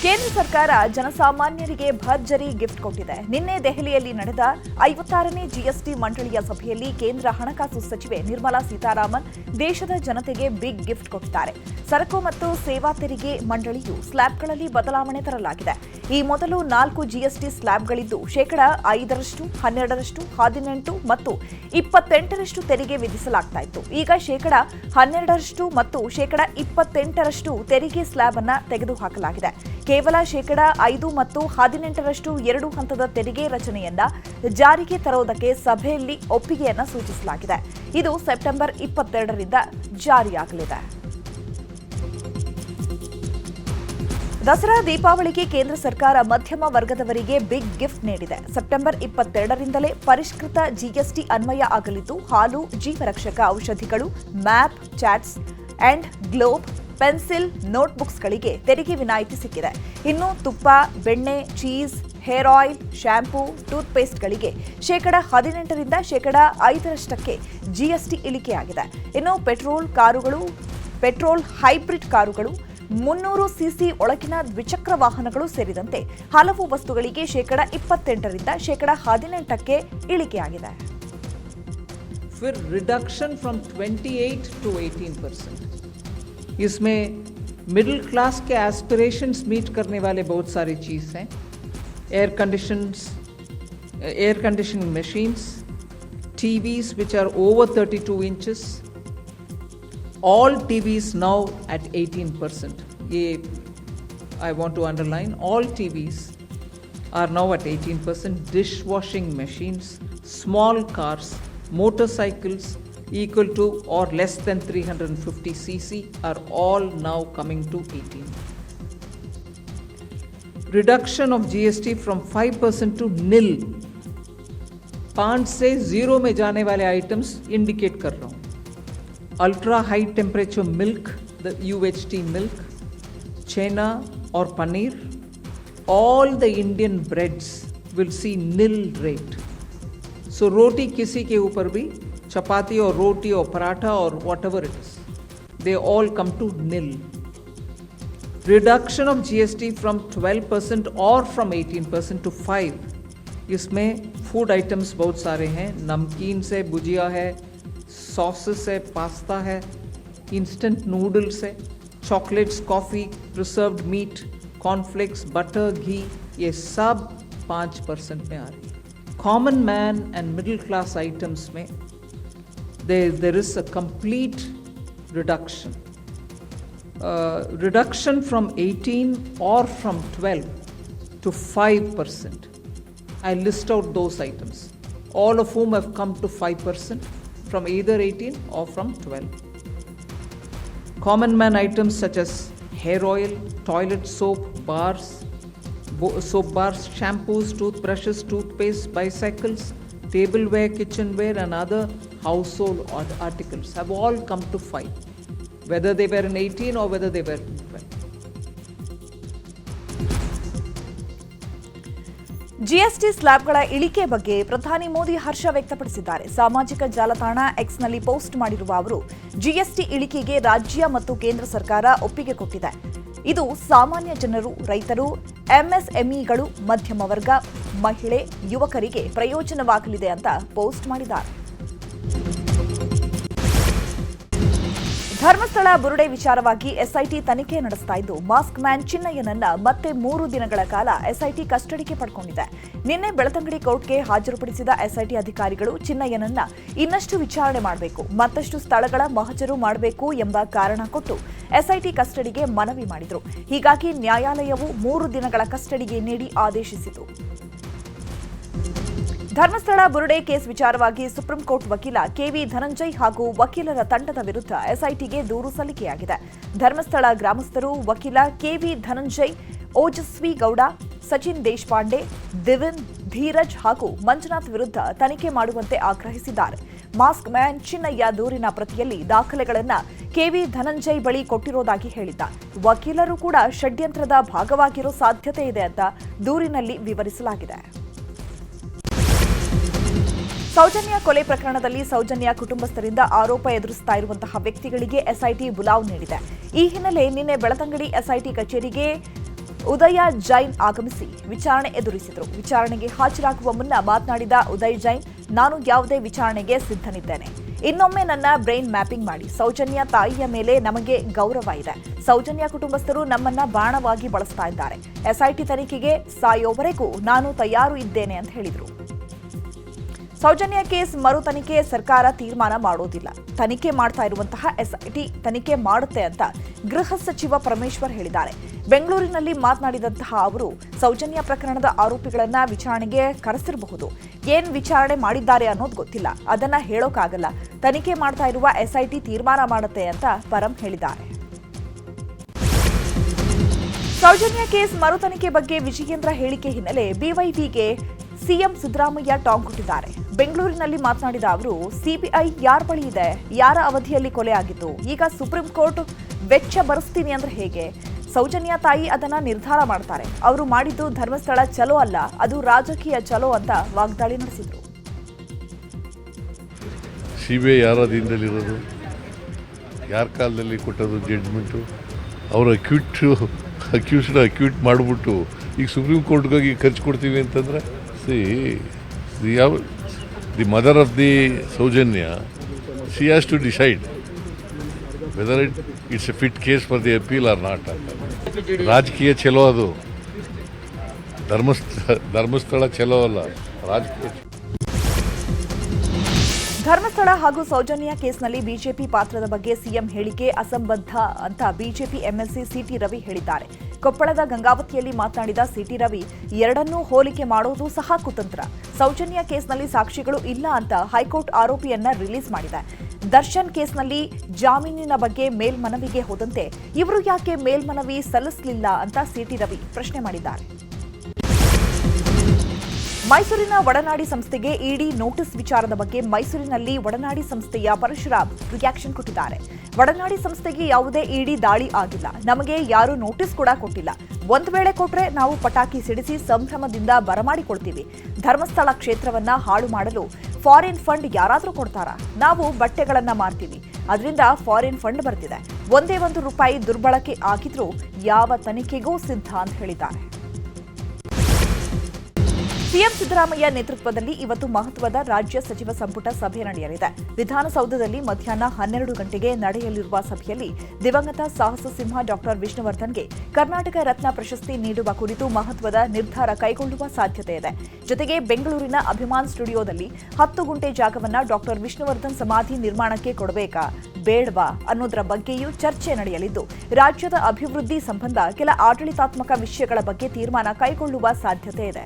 ಕೇಂದ್ರ ಸರ್ಕಾರ ಜನಸಾಮಾನ್ಯರಿಗೆ ಭರ್ಜರಿ ಗಿಫ್ಟ್ ಕೊಟ್ಟಿದೆ. ನಿನ್ನೆ ದೆಹಲಿಯಲ್ಲಿ ನಡೆದ 56ನೇ ಜಿಎಸ್ಟಿ ಮಂಡಳಿಯ ಸಭೆಯಲ್ಲಿ ಕೇಂದ್ರ ಹಣಕಾಸು ಸಚಿವೆ ನಿರ್ಮಲಾ ಸೀತಾರಾಮನ್ ದೇಶದ ಜನತೆಗೆ ಬಿಗ್ ಗಿಫ್ಟ್ ಕೊಟ್ಟಿದ್ದಾರೆ. ಸರಕು ಮತ್ತು ಸೇವಾ ತೆರಿಗೆ ಮಂಡಳಿಯು ಸ್ಲ್ಯಾಬ್ಗಳಲ್ಲಿ ಬದಲಾವಣೆ ತರಲಾಗಿದೆ. ಈ ಮೊದಲು 4 ಜಿಎಸ್ಟಿ ಸ್ಲ್ಯಾಬ್ಗಳಿದ್ದು 5%, 12%, 18% ಮತ್ತು 28% ತೆರಿಗೆ ವಿಧಿಸಲಾಗ್ತಾ ಇತ್ತು. ಈಗ 12% ಮತ್ತು 28% ತೆರಿಗೆ ಸ್ಲ್ಯಾಬ್ ಅನ್ನು ತೆಗೆದುಹಾಕಲಾಗಿದೆ. ಕೇವಲ 5% ಮತ್ತು 18% 2 ಹಂತದ ತೆರಿಗೆ ರಚನೆಯನ್ನ ಜಾರಿಗೆ ತರುವುದಕ್ಕೆ ಸಭೆಯಲ್ಲಿ ಒಪ್ಪಿಗೆಯನ್ನ ಸೂಚಿಸಲಾಗಿದೆ. ಇದು ಸೆಪ್ಟೆಂಬರ್ 22ರಿಂದ ಜಾರಿಯಾಗಲಿದೆ. ದಸರಾ ದೀಪಾವಳಿಗೆ ಕೇಂದ್ರ ಸರ್ಕಾರ ಮಧ್ಯಮ ವರ್ಗದವರಿಗೆ ಬಿಗ್ ಗಿಫ್ಟ್ ನೀಡಿದೆ. ಸೆಪ್ಟೆಂಬರ್ 22ರಿಂದಲೇ ಪರಿಷ್ಕೃತ ಜಿಎಸ್ಟಿ ಅನ್ವಯ ಆಗಲಿದ್ದು ಹಾಲು, ಜೀವರಕ್ಷಕ ಔಷಧಿಗಳು, map, charts and globe, pencil, ನೋಟ್ಬುಕ್ಸ್ಗಳಿಗೆ ತೆರಿಗೆ ವಿನಾಯಿತಿ ಸಿಕ್ಕಿದೆ. ಇನ್ನು ತುಪ್ಪ, ಬೆಣ್ಣೆ, ಚೀಸ್, ಹೇರ್ ಆಯಿಲ್, ಶ್ಯಾಂಪೂ, ಟೂತ್ಪೇಸ್ಟ್ಗಳಿಗೆ 18%ರಿಂದ 5% ಜಿಎಸ್ಟಿ ಇಳಿಕೆಯಾಗಿದೆ. ಇನ್ನು ಪೆಟ್ರೋಲ್ ಹೈಬ್ರಿಡ್ ಕಾರುಗಳು, 300 ಸಿಸಿ ಒಳಗಿನ ದ್ವಿಚಕ್ರ ವಾಹನಗಳು ಸೇರಿದಂತೆ ಹಲವು ವಸ್ತುಗಳಿಗೆ 28%ರಿಂದ 18%ಕ್ಕೆ ಇಳಿಕೆಯಾಗಿದೆ. फिर रिडक्शन फ्रॉम 28 टू 18%. इसमें मिडिल क्लास के एस्पिरेशंस मीट करने वाले बहुत सारी चीज़ हैं. Air conditioning machines, TVs which are over 32 inches, all TVs now at 18%. I want to underline, all TVs are now at 18%. Dishwashing machines, small cars, motorcycles equal to or less than 350 cc are all now coming to 18. Reduction of GST from 5% to nil. 5 से 0 में जाने वाले items indicate कर रहा हूँ. Ultra high temperature milk, the UHT milk, chena or paneer, all the Indian breads will see nil rate. So roti किसी के ऊपर भी, chapati or roti or paratha or whatever it is, they all come to nil. Reduction of GST from 12% or from 18% to 5. इसमें food items बहुत सारे हैं. नमकीन से भुजिया है, सॉसेस है, पास्ता है, इंस्टेंट नूडल्स है, chocolates, coffee, preserved meat, cornflakes, butter, घी, ये सब 5% में आ रही है. Common man and middle class items में there is a complete reduction. Reduction from 18 or from 12 to 5%. I list out those items, all of whom have come to 5% from either 18 or from 12. Common man items such as hair oil, toilet soap bars, shampoos, toothbrushes, toothpaste, bicycles, tableware, kitchenware and other household articles have all come to 5, whether they were in 18 or whether they were in 12. GST ಸ್ಲ್ಯಾಬ್ಗಳ ಇಳಿಕೆ ಬಗ್ಗೆ ಪ್ರಧಾನಿ ಮೋದಿ ಹರ್ಷ ವ್ಯಕ್ತಪಡಿಸಿದ್ದಾರೆ. ಸಾಮಾಜಿಕ ಜಾಲತಾಣ ಎಕ್ಸ್ನಲ್ಲಿ post ಮಾಡಿರುವ ಅವರು, GST ಇಳಿಕೆಗೆ ರಾಜ್ಯ ಮತ್ತು ಕೇಂದ್ರ ಸರ್ಕಾರ ಒಪ್ಪಿಗೆ ಕೊಟ್ಟಿದೆ. ಇದು ಸಾಮಾನ್ಯ ಜನರು, ರೈತರು, ಎಂಎಸ್ಎಂಇಗಳು, ಮಧ್ಯಮ ವರ್ಗ, ಮಹಿಳೆ, ಯುವಕರಿಗೆ ಪ್ರಯೋಜನವಾಗಲಿದೆ ಅಂತ ಪೋಸ್ಟ್ ಮಾಡಿದ್ದಾರೆ. ಧರ್ಮಸ್ಥಳ ಬುರುಡೆ ವಿಚಾರವಾಗಿ ಎಸ್ಐಟಿ ತನಿಖೆ ನಡೆಸ್ತಾ ಇದ್ದು ಮಾಸ್ಕ್ ಮ್ಯಾನ್ ಚಿನ್ನಯ್ಯನನ್ನ ಮತ್ತೆ 3 ದಿನಗಳ ಕಾಲ ಎಸ್ಐಟಿ ಕಸ್ಟಡಿಗೆ ಪಡ್ಕೊಂಡಿದೆ. ನಿನ್ನೆ ಬೆಳತಂಗಡಿ ಕೋರ್ಟ್ಗೆ ಹಾಜರುಪಡಿಸಿದ ಎಸ್ಐಟಿ ಅಧಿಕಾರಿಗಳು ಚಿನ್ನಯ್ಯನನ್ನ ಇನ್ನಷ್ಟು ವಿಚಾರಣೆ ಮಾಡಬೇಕು, ಮತ್ತಷ್ಟು ಸ್ಥಳಗಳ ಮಹಜರು ಮಾಡಬೇಕು ಎಂಬ ಕಾರಣ ಕೊಟ್ಟು ಎಸ್ಐಟಿ ಕಸ್ಟಡಿಗೆ ಮನವಿ ಮಾಡಿದರು. ಹೀಗಾಗಿ ನ್ಯಾಯಾಲಯವು 3 ದಿನಗಳ ಕಸ್ಟಡಿಗೆ ನೀಡಿ ಆದೇಶಿಸಿತು. ಧರ್ಮಸ್ಥಳ ಬುರುಡೆ ಕೇಸ್ ವಿಚಾರವಾಗಿ ಸುಪ್ರೀಂ ಕೋರ್ಟ್ ವಕೀಲ ಕೆವಿ ಧನಂಜಯ್ ಹಾಗೂ ವಕೀಲರ ತಂಡದ ವಿರುದ್ಧ ಎಸ್ಐಟಿಗೆ ದೂರು ಸಲ್ಲಿಕೆಯಾಗಿದೆ. ಧರ್ಮಸ್ಥಳ ಗ್ರಾಮಸ್ಥರು ವಕೀಲ ಕೆವಿ ಧನಂಜಯ್, ಓಜಸ್ವಿ ಗೌಡ, ಸಚಿನ್ ದೇಶಪಾಂಡೆ, ದಿವಿನ್, ಧೀರಜ್ ಹಾಗೂ ಮಂಜುನಾಥ್ ವಿರುದ್ಧ ತನಿಖೆ ಮಾಡುವಂತೆ ಆಗ್ರಹಿಸಿದ್ದಾರೆ. ಮಾಸ್ಕ್ ಮ್ಯಾನ್ ಚಿನ್ನಯ್ಯ ದೂರಿನ ಪ್ರತಿಯಲ್ಲಿ ದಾಖಲೆಗಳನ್ನು ಕೆವಿ ಧನಂಜಯ್ ಬಳಿ ಕೊಟ್ಟಿರೋದಾಗಿ ಹೇಳಿದ್ದ. ವಕೀಲರು ಕೂಡ ಷಡ್ಯಂತ್ರದ ಭಾಗವಾಗಿರೋ ಸಾಧ್ಯತೆ ಇದೆ ಅಂತ ದೂರಿನಲ್ಲಿ ವಿವರಿಸಲಾಗಿದೆ. ಸೌಜನ್ಯ ಕೊಲೆ ಪ್ರಕರಣದಲ್ಲಿ ಸೌಜನ್ಯ ಕುಟುಂಬಸ್ಥರಿಂದ ಆರೋಪ ಎದುರಿಸ್ತಾ ಇರುವಂತಹ ವ್ಯಕ್ತಿಗಳಿಗೆ ಎಸ್ಐಟಿ ಬುಲಾವ್ ನೀಡಿದೆ. ಈ ಹಿನ್ನೆಲೆ ನಿನ್ನೆ ಬೆಳತಂಗಡಿ ಎಸ್ಐಟಿ ಕಚೇರಿಗೆ ಉದಯ ಜೈನ್ ಆಗಮಿಸಿ ವಿಚಾರಣೆ ಎದುರಿಸಿದರು. ವಿಚಾರಣೆಗೆ ಹಾಜರಾಗುವ ಮುನ್ನ ಮಾತನಾಡಿದ ಉದಯ್ ಜೈನ್, ನಾನು ಯಾವುದೇ ವಿಚಾರಣೆಗೆ ಸಿದ್ಧನಿದ್ದೇನೆ. ಇನ್ನೊಮ್ಮೆ ನನ್ನ ಬ್ರೈನ್ ಮ್ಯಾಪಿಂಗ್ ಮಾಡಿ. ಸೌಜನ್ಯ ತಾಯಿಯ ಮೇಲೆ ನಮಗೆ ಗೌರವ ಇದೆ. ಸೌಜನ್ಯ ಕುಟುಂಬಸ್ಥರು ನಮ್ಮನ್ನ ಬಾಣವಾಗಿ ಬಳಸ್ತಾ ಇದ್ದಾರೆ. ಎಸ್ಐಟಿ ತನಿಖೆಗೆ ಸಾಯೋವರೆಗೂ ನಾನು ತಯಾರು ಇದ್ದೇನೆ ಅಂತ ಹೇಳಿದರು. ಸೌಜನ್ಯ ಕೇಸ್ ಮರು ತನಿಖೆ ಸರ್ಕಾರ ತೀರ್ಮಾನ ಮಾಡೋದಿಲ್ಲ. ತನಿಖೆ ಮಾಡ್ತಾ ಇರುವಂತಹ ಎಸ್ಐಟಿ ತನಿಖೆ ಮಾಡುತ್ತೆ ಅಂತ ಗೃಹ ಸಚಿವ ಪರಮೇಶ್ವರ್ ಹೇಳಿದ್ದಾರೆ. ಬೆಂಗಳೂರಿನಲ್ಲಿ ಮಾತನಾಡಿದಂತಹ ಅವರು, ಸೌಜನ್ಯ ಪ್ರಕರಣದ ಆರೋಪಿಗಳನ್ನ ವಿಚಾರಣೆಗೆ ಕರೆಸಿರಬಹುದು. ಏನ್ ವಿಚಾರಣೆ ಮಾಡಿದ್ದಾರೆ ಅನ್ನೋದು ಗೊತ್ತಿಲ್ಲ, ಅದನ್ನ ಹೇಳೋಕ್ಕಾಗಲ್ಲ. ತನಿಖೆ ಮಾಡ್ತಾ ಇರುವ ಎಸ್ಐಟಿ ತೀರ್ಮಾನ ಮಾಡುತ್ತೆ ಅಂತ ಪರಂ ಹೇಳಿದ್ದಾರೆ. ಸೌಜನ್ಯ ಕೇಸ್ ಮರು ತನಿಖೆ ಬಗ್ಗೆ ವಿಜಯೇಂದ್ರ ಹೇಳಿಕೆ ಹಿನ್ನೆಲೆ ಬಿವೈವಿಗೆ ಸಿಎಂ ಸಿದ್ದರಾಮಯ್ಯ ಟಾಂಗ್ ಕೊಟ್ಟಿದ್ದಾರೆ. ಬೆಂಗಳೂರಿನಲ್ಲಿ ಮಾತನಾಡಿದ ಅವರು, ಸಿಬಿಐ ಯಾರ ಬಳಿ ಇದೆ? ಯಾರ ಅವಧಿಯಲ್ಲಿ ಕೊಲೆ ಆಗಿತ್ತು? ಈಗ ಸುಪ್ರೀಂ ಕೋರ್ಟ್ ವೆಚ್ಚ ಭರಿಸ್ತೀನಿ ಅಂದ್ರೆ ಹೇಗೆ? ಸೌಜನ್ಯ ತಾಯಿ ಅದನ್ನ ನಿರ್ಧಾರ ಮಾಡ್ತಾರೆ. ಅವರು ಮಾಡಿದ್ದು ಧರ್ಮಸ್ಥಳ ಚಲೋ ಅಲ್ಲ, ಅದು ರಾಜಕೀಯ ಚಲೋ ಅಂತ ವಾಗ್ದಾಳಿ ನಡೆಸಿದ್ರು. ಸಿಬಿಐ ಯಾರ ಅಧೀನದಲ್ಲಿರೋದು? ಯಾರ ಕಾಲದಲ್ಲಿ ಕೊಟ್ಟದು ಜಡ್ಜ್ಮೆಂಟು? ಅವರು ಅಕ್ಯೂಟ್ ಮಾಡಿಬಿಟ್ಟು ಈಗ ಸುಪ್ರೀಂ ಕೋರ್ಟ್ಗಾಗಿ ಖರ್ಚು ಕೊಡ್ತೀವಿ ಅಂತಂದರೆ the mother of the Soujanya, she has to decide whether it's a fit case for the appeal or not. ರಾಜಕೀಯ ಚಲೋ ಅದು, ಧರ್ಮಸ್ಥಳ ಚಲೋ ಅಲ್ಲ, ರಾಜಕೀಯ. ಧರ್ಮಸ್ಥಳ ಹಾಗೂ ಸೌಜನ್ಯ ಕೇಸ್ನಲ್ಲಿ ಬಿಜೆಪಿ ಪಾತ್ರದ ಬಗ್ಗೆ ಸಿಎಂ ಹೇಳಿಕೆ ಅಸಂಬದ್ಧ ಅಂತ ಬಿಜೆಪಿ ಎಂಎಲ್ಸಿ ಸಿಟಿ ರವಿ ಹೇಳಿದ್ದಾರೆ. ಕೊಪ್ಪಳದ ಗಂಗಾವತಿಯಲ್ಲಿ ಮಾತನಾಡಿದ ಸಿಟಿ ರವಿ, ಎರಡನ್ನೂ ಹೋಲಿಕೆ ಮಾಡೋದು ಸಹ ಕುತಂತ್ರ. ಸೌಜನ್ಯ ಕೇಸ್ನಲ್ಲಿ ಸಾಕ್ಷಿಗಳು ಇಲ್ಲ ಅಂತ ಹೈಕೋರ್ಟ್ ಆರೋಪಿಯನ್ನ ರಿಲೀಸ್ ಮಾಡಿದೆ. ದರ್ಶನ್ ಕೇಸ್ನಲ್ಲಿ ಜಾಮೀನಿನ ಬಗ್ಗೆ ಮೇಲ್ಮನವಿಗೆ ಹೋದಂತೆ ಇವರು ಯಾಕೆ ಮೇಲ್ಮನವಿ ಸಲ್ಲಿಸಲಿಲ್ಲ ಅಂತ ಸಿಟಿ ರವಿ ಪ್ರಶ್ನೆ ಮಾಡಿದ್ದಾರೆ. ಮೈಸೂರಿನ ಒಡನಾಡಿ ಸಂಸ್ಥೆಗೆ ಇಡಿ ನೋಟಿಸ್ ವಿಚಾರದ ಬಗ್ಗೆ ಮೈಸೂರಿನಲ್ಲಿ ಒಡನಾಡಿ ಸಂಸ್ಥೆಯ ಪರಶುರಾಮ್ ರಿಯಾಕ್ಷನ್ ಕೊಟ್ಟಿದ್ದಾರೆ. ಒಡನಾಡಿ ಸಂಸ್ಥೆಗೆ ಯಾವುದೇ ಇಡಿ ದಾಳಿ ಆಗಿಲ್ಲ, ನಮಗೆ ಯಾರೂ ನೋಟಿಸ್ ಕೂಡ ಕೊಟ್ಟಿಲ್ಲ. ಒಂದು ವೇಳೆ ಕೊಟ್ರೆ ನಾವು ಪಟಾಕಿ ಸಿಡಿಸಿ ಸಂಭ್ರಮದಿಂದ ಬರಮಾಡಿಕೊಳ್ತೀವಿ. ಧರ್ಮಸ್ಥಳ ಕ್ಷೇತ್ರವನ್ನ ಹಾಳು ಮಾಡಲು ಫಾರಿನ್ ಫಂಡ್ ಯಾರಾದರೂ ಕೊಡ್ತಾರಾ? ನಾವು ಬಟ್ಟೆಗಳನ್ನ ಮಾರ್ತೀವಿ, ಅದರಿಂದ ಫಾರಿನ್ ಫಂಡ್ ಬರ್ತಿದೆ. ಒಂದೇ ₹1 ದುರ್ಬಳಕೆ ಆಗಿದ್ರೂ ಯಾವ ತನಿಖೆಗೂ ಸಿದ್ಧ ಅಂತ ಹೇಳಿದ್ದಾರೆ. ಸಿಎಂ ಸಿದ್ದರಾಮಯ್ಯ ನೇತೃತ್ವದಲ್ಲಿ ಇವತ್ತು ಮಹತ್ವದ ರಾಜ್ಯ ಸಚಿವ ಸಂಪುಟ ಸಭೆ ನಡೆಯಲಿದೆ. ವಿಧಾನಸೌಧದಲ್ಲಿ ಮಧ್ಯಾಹ್ನ 12 ಗಂಟೆಗೆ ನಡೆಯಲಿರುವ ಸಭೆಯಲ್ಲಿ ದಿವಂಗತ ಸಾಹಸ ಸಿಂಹ ಡಾಕ್ಟರ್ ವಿಷ್ಣುವರ್ಧನ್ಗೆ ಕರ್ನಾಟಕ ರತ್ನ ಪ್ರಶಸ್ತಿ ನೀಡುವ ಕುರಿತು ಮಹತ್ವದ ನಿರ್ಧಾರ ಕೈಗೊಳ್ಳುವ ಸಾಧ್ಯತೆ ಇದೆ. ಜೊತೆಗೆ ಬೆಂಗಳೂರಿನ ಅಭಿಮಾನ್ ಸ್ಟುಡಿಯೋದಲ್ಲಿ 10 ಗುಂಟೆ ಜಾಗವನ್ನ ಡಾಕ್ಟರ್ ವಿಷ್ಣುವರ್ಧನ್ ಸಮಾಧಿ ನಿರ್ಮಾಣಕ್ಕೆ ಕೊಡಬೇಕಾ ಬೇಡವಾ ಅನ್ನೋದರ ಬಗ್ಗೆಯೂ ಚರ್ಚೆ ನಡೆಯಲಿದ್ದು, ರಾಜ್ಯದ ಅಭಿವೃದ್ಧಿ ಸಂಬಂಧ ಕೆಲ ಆಡಳಿತಾತ್ಮಕ ವಿಷಯಗಳ ಬಗ್ಗೆ ತೀರ್ಮಾನ ಕೈಗೊಳ್ಳುವ ಸಾಧ್ಯತೆ ಇದೆ.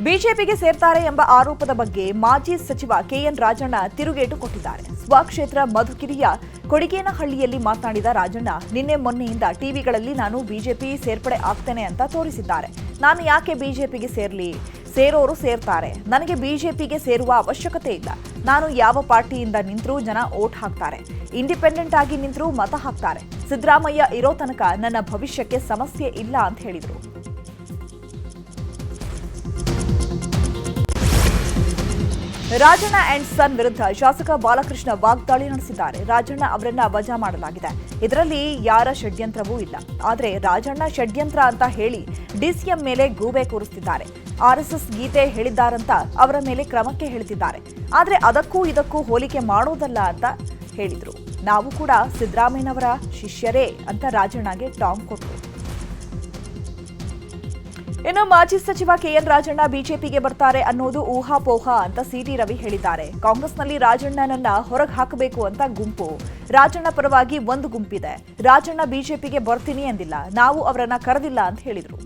ಬಿಜೆಪಿಗೆ ಸೇರ್ತಾರೆ ಎಂಬ ಆರೋಪದ ಬಗ್ಗೆ ಮಾಜಿ ಸಚಿವ ಕೆಎನ್ ರಾಜಣ್ಣ ತಿರುಗೇಟು ಕೊಟ್ಟಿದ್ದಾರೆ. ಸ್ವಕ್ಷೇತ್ರ ಮಧುಗಿರಿಯ ಕೊಡಿಗೇನಹಳ್ಳಿಯಲ್ಲಿ ಮಾತನಾಡಿದ ರಾಜಣ್ಣ, ನಿನ್ನೆ ಮೊನ್ನೆಯಿಂದ ಟಿವಿಗಳಲ್ಲಿ ನಾನು ಬಿಜೆಪಿ ಸೇರ್ಪಡೆ ಆಗ್ತೇನೆ ಅಂತ ತೋರಿಸಿದ್ದಾರೆ. ನಾನು ಯಾಕೆ ಬಿಜೆಪಿಗೆ ಸೇರ್ಲಿ? ಸೇರೋರು ಸೇರ್ತಾರೆ. ನನಗೆ ಬಿಜೆಪಿಗೆ ಸೇರುವ ಅವಶ್ಯಕತೆ ಇಲ್ಲ. ನಾನು ಯಾವ ಪಾರ್ಟಿಯಿಂದ ನಿಂತರೂ ಜನ ಓಟ್ ಹಾಕ್ತಾರೆ. ಇಂಡಿಪೆಂಡೆಂಟ್ ಆಗಿ ನಿಂತರೂ ಮತ ಹಾಕ್ತಾರೆ. ಸಿದ್ದರಾಮಯ್ಯ ಇರೋ ತನಕ ನನ್ನ ಭವಿಷ್ಯಕ್ಕೆ ಸಮಸ್ಯೆ ಇಲ್ಲ ಅಂತ ಹೇಳಿದರು. ರಾಜಣ್ಣ ಅಂಡ್ ಸನ್ ವಿರುದ್ಧ ಶಾಸಕ ಬಾಲಕೃಷ್ಣ ವಾಗ್ದಾಳಿ ನಡೆಸಿದ್ದಾರೆ. ರಾಜಣ್ಣ ಅವರನ್ನ ವಜಾ ಮಾಡಲಾಗಿದೆ. ಇದರಲ್ಲಿ ಯಾರ ಷಡ್ಯಂತ್ರವೂ ಇಲ್ಲ. ಆದರೆ ರಾಜಣ್ಣ ಷಡ್ಯಂತ್ರ ಅಂತ ಹೇಳಿ ಡಿಸಿಎಂ ಮೇಲೆ ಗೂಬೆ ಕೂರಿಸುತ್ತಿದ್ದಾರೆ. ಆರ್ಎಸ್ಎಸ್ ಗೀತೆ ಹೇಳಿದ್ದಾರಂತ ಅವರ ಮೇಲೆ ಕ್ರಮಕ್ಕೆ ಹೇಳ್ತಿದ್ದಾರೆ. ಆದರೆ ಅದಕ್ಕೂ ಇದಕ್ಕೂ ಹೋಲಿಕೆ ಮಾಡೋದಲ್ಲ ಅಂತ ಹೇಳಿದ್ರು. ನಾವು ಕೂಡ ಸಿದ್ದರಾಮಯ್ಯನವರ ಶಿಷ್ಯರೇ ಅಂತ ರಾಜಣ್ಣಗೆ ಟಾಂಗ್ ಕೊಟ್ಟರು. ಇನ್ನು ಮಾಜಿ ಸಚಿವ ಕೆಎನ್ ರಾಜಣ್ಣ ಬಿಜೆಪಿಗೆ ಬರ್ತಾರೆ ಅನ್ನೋದು ಊಹಾಪೋಹ ಅಂತ ಸಿಟಿ ರವಿ ಹೇಳಿದ್ದಾರೆ. ಕಾಂಗ್ರೆಸ್ನಲ್ಲಿ ರಾಜಣ್ಣನನ್ನ ಹೊರಗೆ ಹಾಕಬೇಕು ಅಂತ ಗುಂಪು, ರಾಜಣ್ಣ ಪರವಾಗಿ ಒಂದು ಗುಂಪಿದೆ. ರಾಜಣ್ಣ ಬಿಜೆಪಿಗೆ ಬರ್ತೀನಿ ಎಂದಿಲ್ಲ, ನಾವು ಅವರನ್ನ ಕರೆದಿಲ್ಲ ಅಂತ ಹೇಳಿದರು.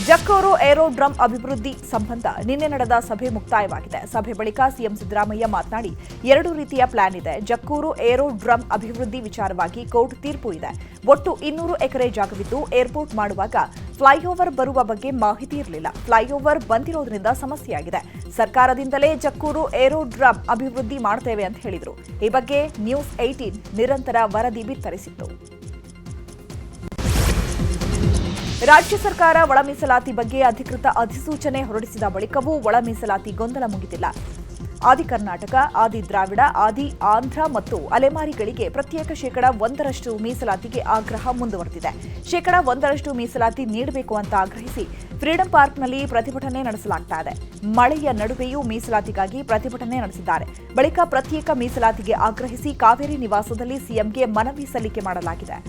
ಜಕ್ಕೂರು ಏರೋಡ್ರಮ್ ಅಭಿವೃದ್ಧಿ ಸಂಬಂಧ ನಿನ್ನೆ ನಡೆದ ಸಭೆ ಮುಕ್ತಾಯವಾಗಿದೆ. ಸಭೆ ಬಳಿಕ ಸಿಎಂ ಸಿದ್ದರಾಮಯ್ಯ ಮಾತನಾಡಿ, 2 ರೀತಿಯ ಪ್ಲಾನ್ ಇದೆ. ಜಕ್ಕೂರು ಏರೋಡ್ರಮ್ ಅಭಿವೃದ್ಧಿ ವಿಚಾರವಾಗಿ ಕೋರ್ಟ್ ತೀರ್ಪು ಇದೆ. ಒಟ್ಟು 200 ಎಕರೆ ಜಾಗವಿದ್ದು ಏರ್ಪೋರ್ಟ್ ಮಾಡುವಾಗ ಫ್ಲೈಓವರ್ ಬರುವ ಬಗ್ಗೆ ಮಾಹಿತಿ ಇರಲಿಲ್ಲ. ಫ್ಲೈಓವರ್ ಬಂದಿರೋದ್ರಿಂದ ಸಮಸ್ಯೆಯಾಗಿದೆ. ಸರ್ಕಾರದಿಂದಲೇ ಜಕ್ಕೂರು ಏರೋಡ್ರಮ್ ಅಭಿವೃದ್ಧಿ ಮಾಡ್ತೇವೆ ಅಂತ ಹೇಳಿದರು. ಈ ಬಗ್ಗೆ ನ್ಯೂಸ್ 18 ನಿರಂತರ ವರದಿ ಬಿತ್ತರಿಸಿತ್ತು. ರಾಜ್ಯ ಸರ್ಕಾರ ಒಳ ಮೀಸಲಾತಿ ಬಗ್ಗೆ ಅಧಿಕೃತ ಅಧಿಸೂಚನೆ ಹೊರಡಿಸಿದ ಬಳಿಕವೂ ಒಳ ಮೀಸಲಾತಿ ಗೊಂದಲ ಮುಗಿದಿಲ್ಲ. ಆದಿ ಕರ್ನಾಟಕ, ಆದಿ ದ್ರಾವಿಡ, ಆದಿ ಆಂಧ್ರ ಮತ್ತು ಅಲೆಮಾರಿಗಳಿಗೆ ಪ್ರತ್ಯೇಕ ಶೇಕಡಾ 1% ಮೀಸಲಾತಿಗೆ ಆಗ್ರಹ ಮುಂದುವರೆದಿದೆ. ಶೇಕಡಾ 1% ಮೀಸಲಾತಿ ನೀಡಬೇಕು ಅಂತ ಆಗ್ರಹಿಸಿ ಫ್ರೀಡಂ ಪಾರ್ಕ್ನಲ್ಲಿ ಪ್ರತಿಭಟನೆ ನಡೆಸಲಾಗ್ತಾ ಇದೆ. ಮಳೆಯ ನಡುವೆಯೂ ಮೀಸಲಾತಿಗಾಗಿ ಪ್ರತಿಭಟನೆ ನಡೆಸಿದ್ದಾರೆ. ಬಳಿಕ ಪ್ರತ್ಯೇಕ ಮೀಸಲಾತಿಗೆ ಆಗ್ರಹಿಸಿ ಕಾವೇರಿ ನಿವಾಸದಲ್ಲಿ ಸಿಎಂಗೆ ಮನವಿ ಸಲ್ಲಿಕೆ ಮಾಡಲಾಗಿದೆ.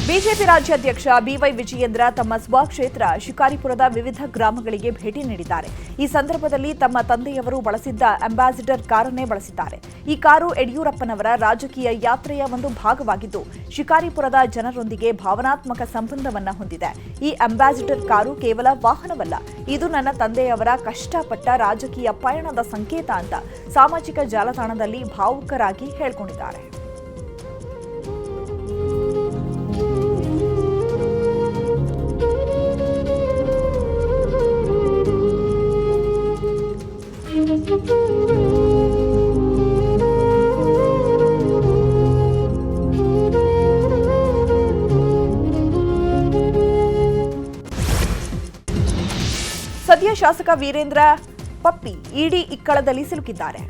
ಬಿಜೆಪಿ ರಾಜ್ಯಾಧ್ಯಕ್ಷ ಬಿವೈ ವಿಜಯೇಂದ್ರ ತಮ್ಮ ಸ್ವಕ್ಷೇತ್ರ ಶಿಕಾರಿಪುರದ ವಿವಿಧ ಗ್ರಾಮಗಳಿಗೆ ಭೇಟಿ ನೀಡಿದ್ದಾರೆ. ಈ ಸಂದರ್ಭದಲ್ಲಿ ತಮ್ಮ ತಂದೆಯವರು ಬಳಸಿದ್ದ ಅಂಬಾಸಿಡರ್ ಕಾರನ್ನೇ ಬಳಸಿದ್ದಾರೆ. ಈ ಕಾರು ಯಡಿಯೂರಪ್ಪನವರ ರಾಜಕೀಯ ಯಾತ್ರೆಯ ಒಂದು ಭಾಗವಾಗಿದ್ದು, ಶಿಕಾರಿಪುರದ ಜನರೊಂದಿಗೆ ಭಾವನಾತ್ಮಕ ಸಂಬಂಧವನ್ನ ಹೊಂದಿದೆ. ಈ ಅಂಬಾಸಿಡರ್ ಕಾರು ಕೇವಲ ವಾಹನವಲ್ಲ, ಇದು ನನ್ನ ತಂದೆಯವರ ಕಷ್ಟಪಟ್ಟ ರಾಜಕೀಯ ಪಯಣದ ಸಂಕೇತ ಅಂತ ಸಾಮಾಜಿಕ ಜಾಲತಾಣದಲ್ಲಿ ಭಾವುಕರಾಗಿ ಹೇಳಿಕೊಂಡಿದ್ದಾರೆ. ಸದ್ಯ ಶಾಸಕ ವೀರೇಂದ್ರ ಪಪ್ಪಿ ಇಡಿ ಇಕ್ಕಳದಲ್ಲಿ ಸಿಲುಕಿದ್ದಾರೆ.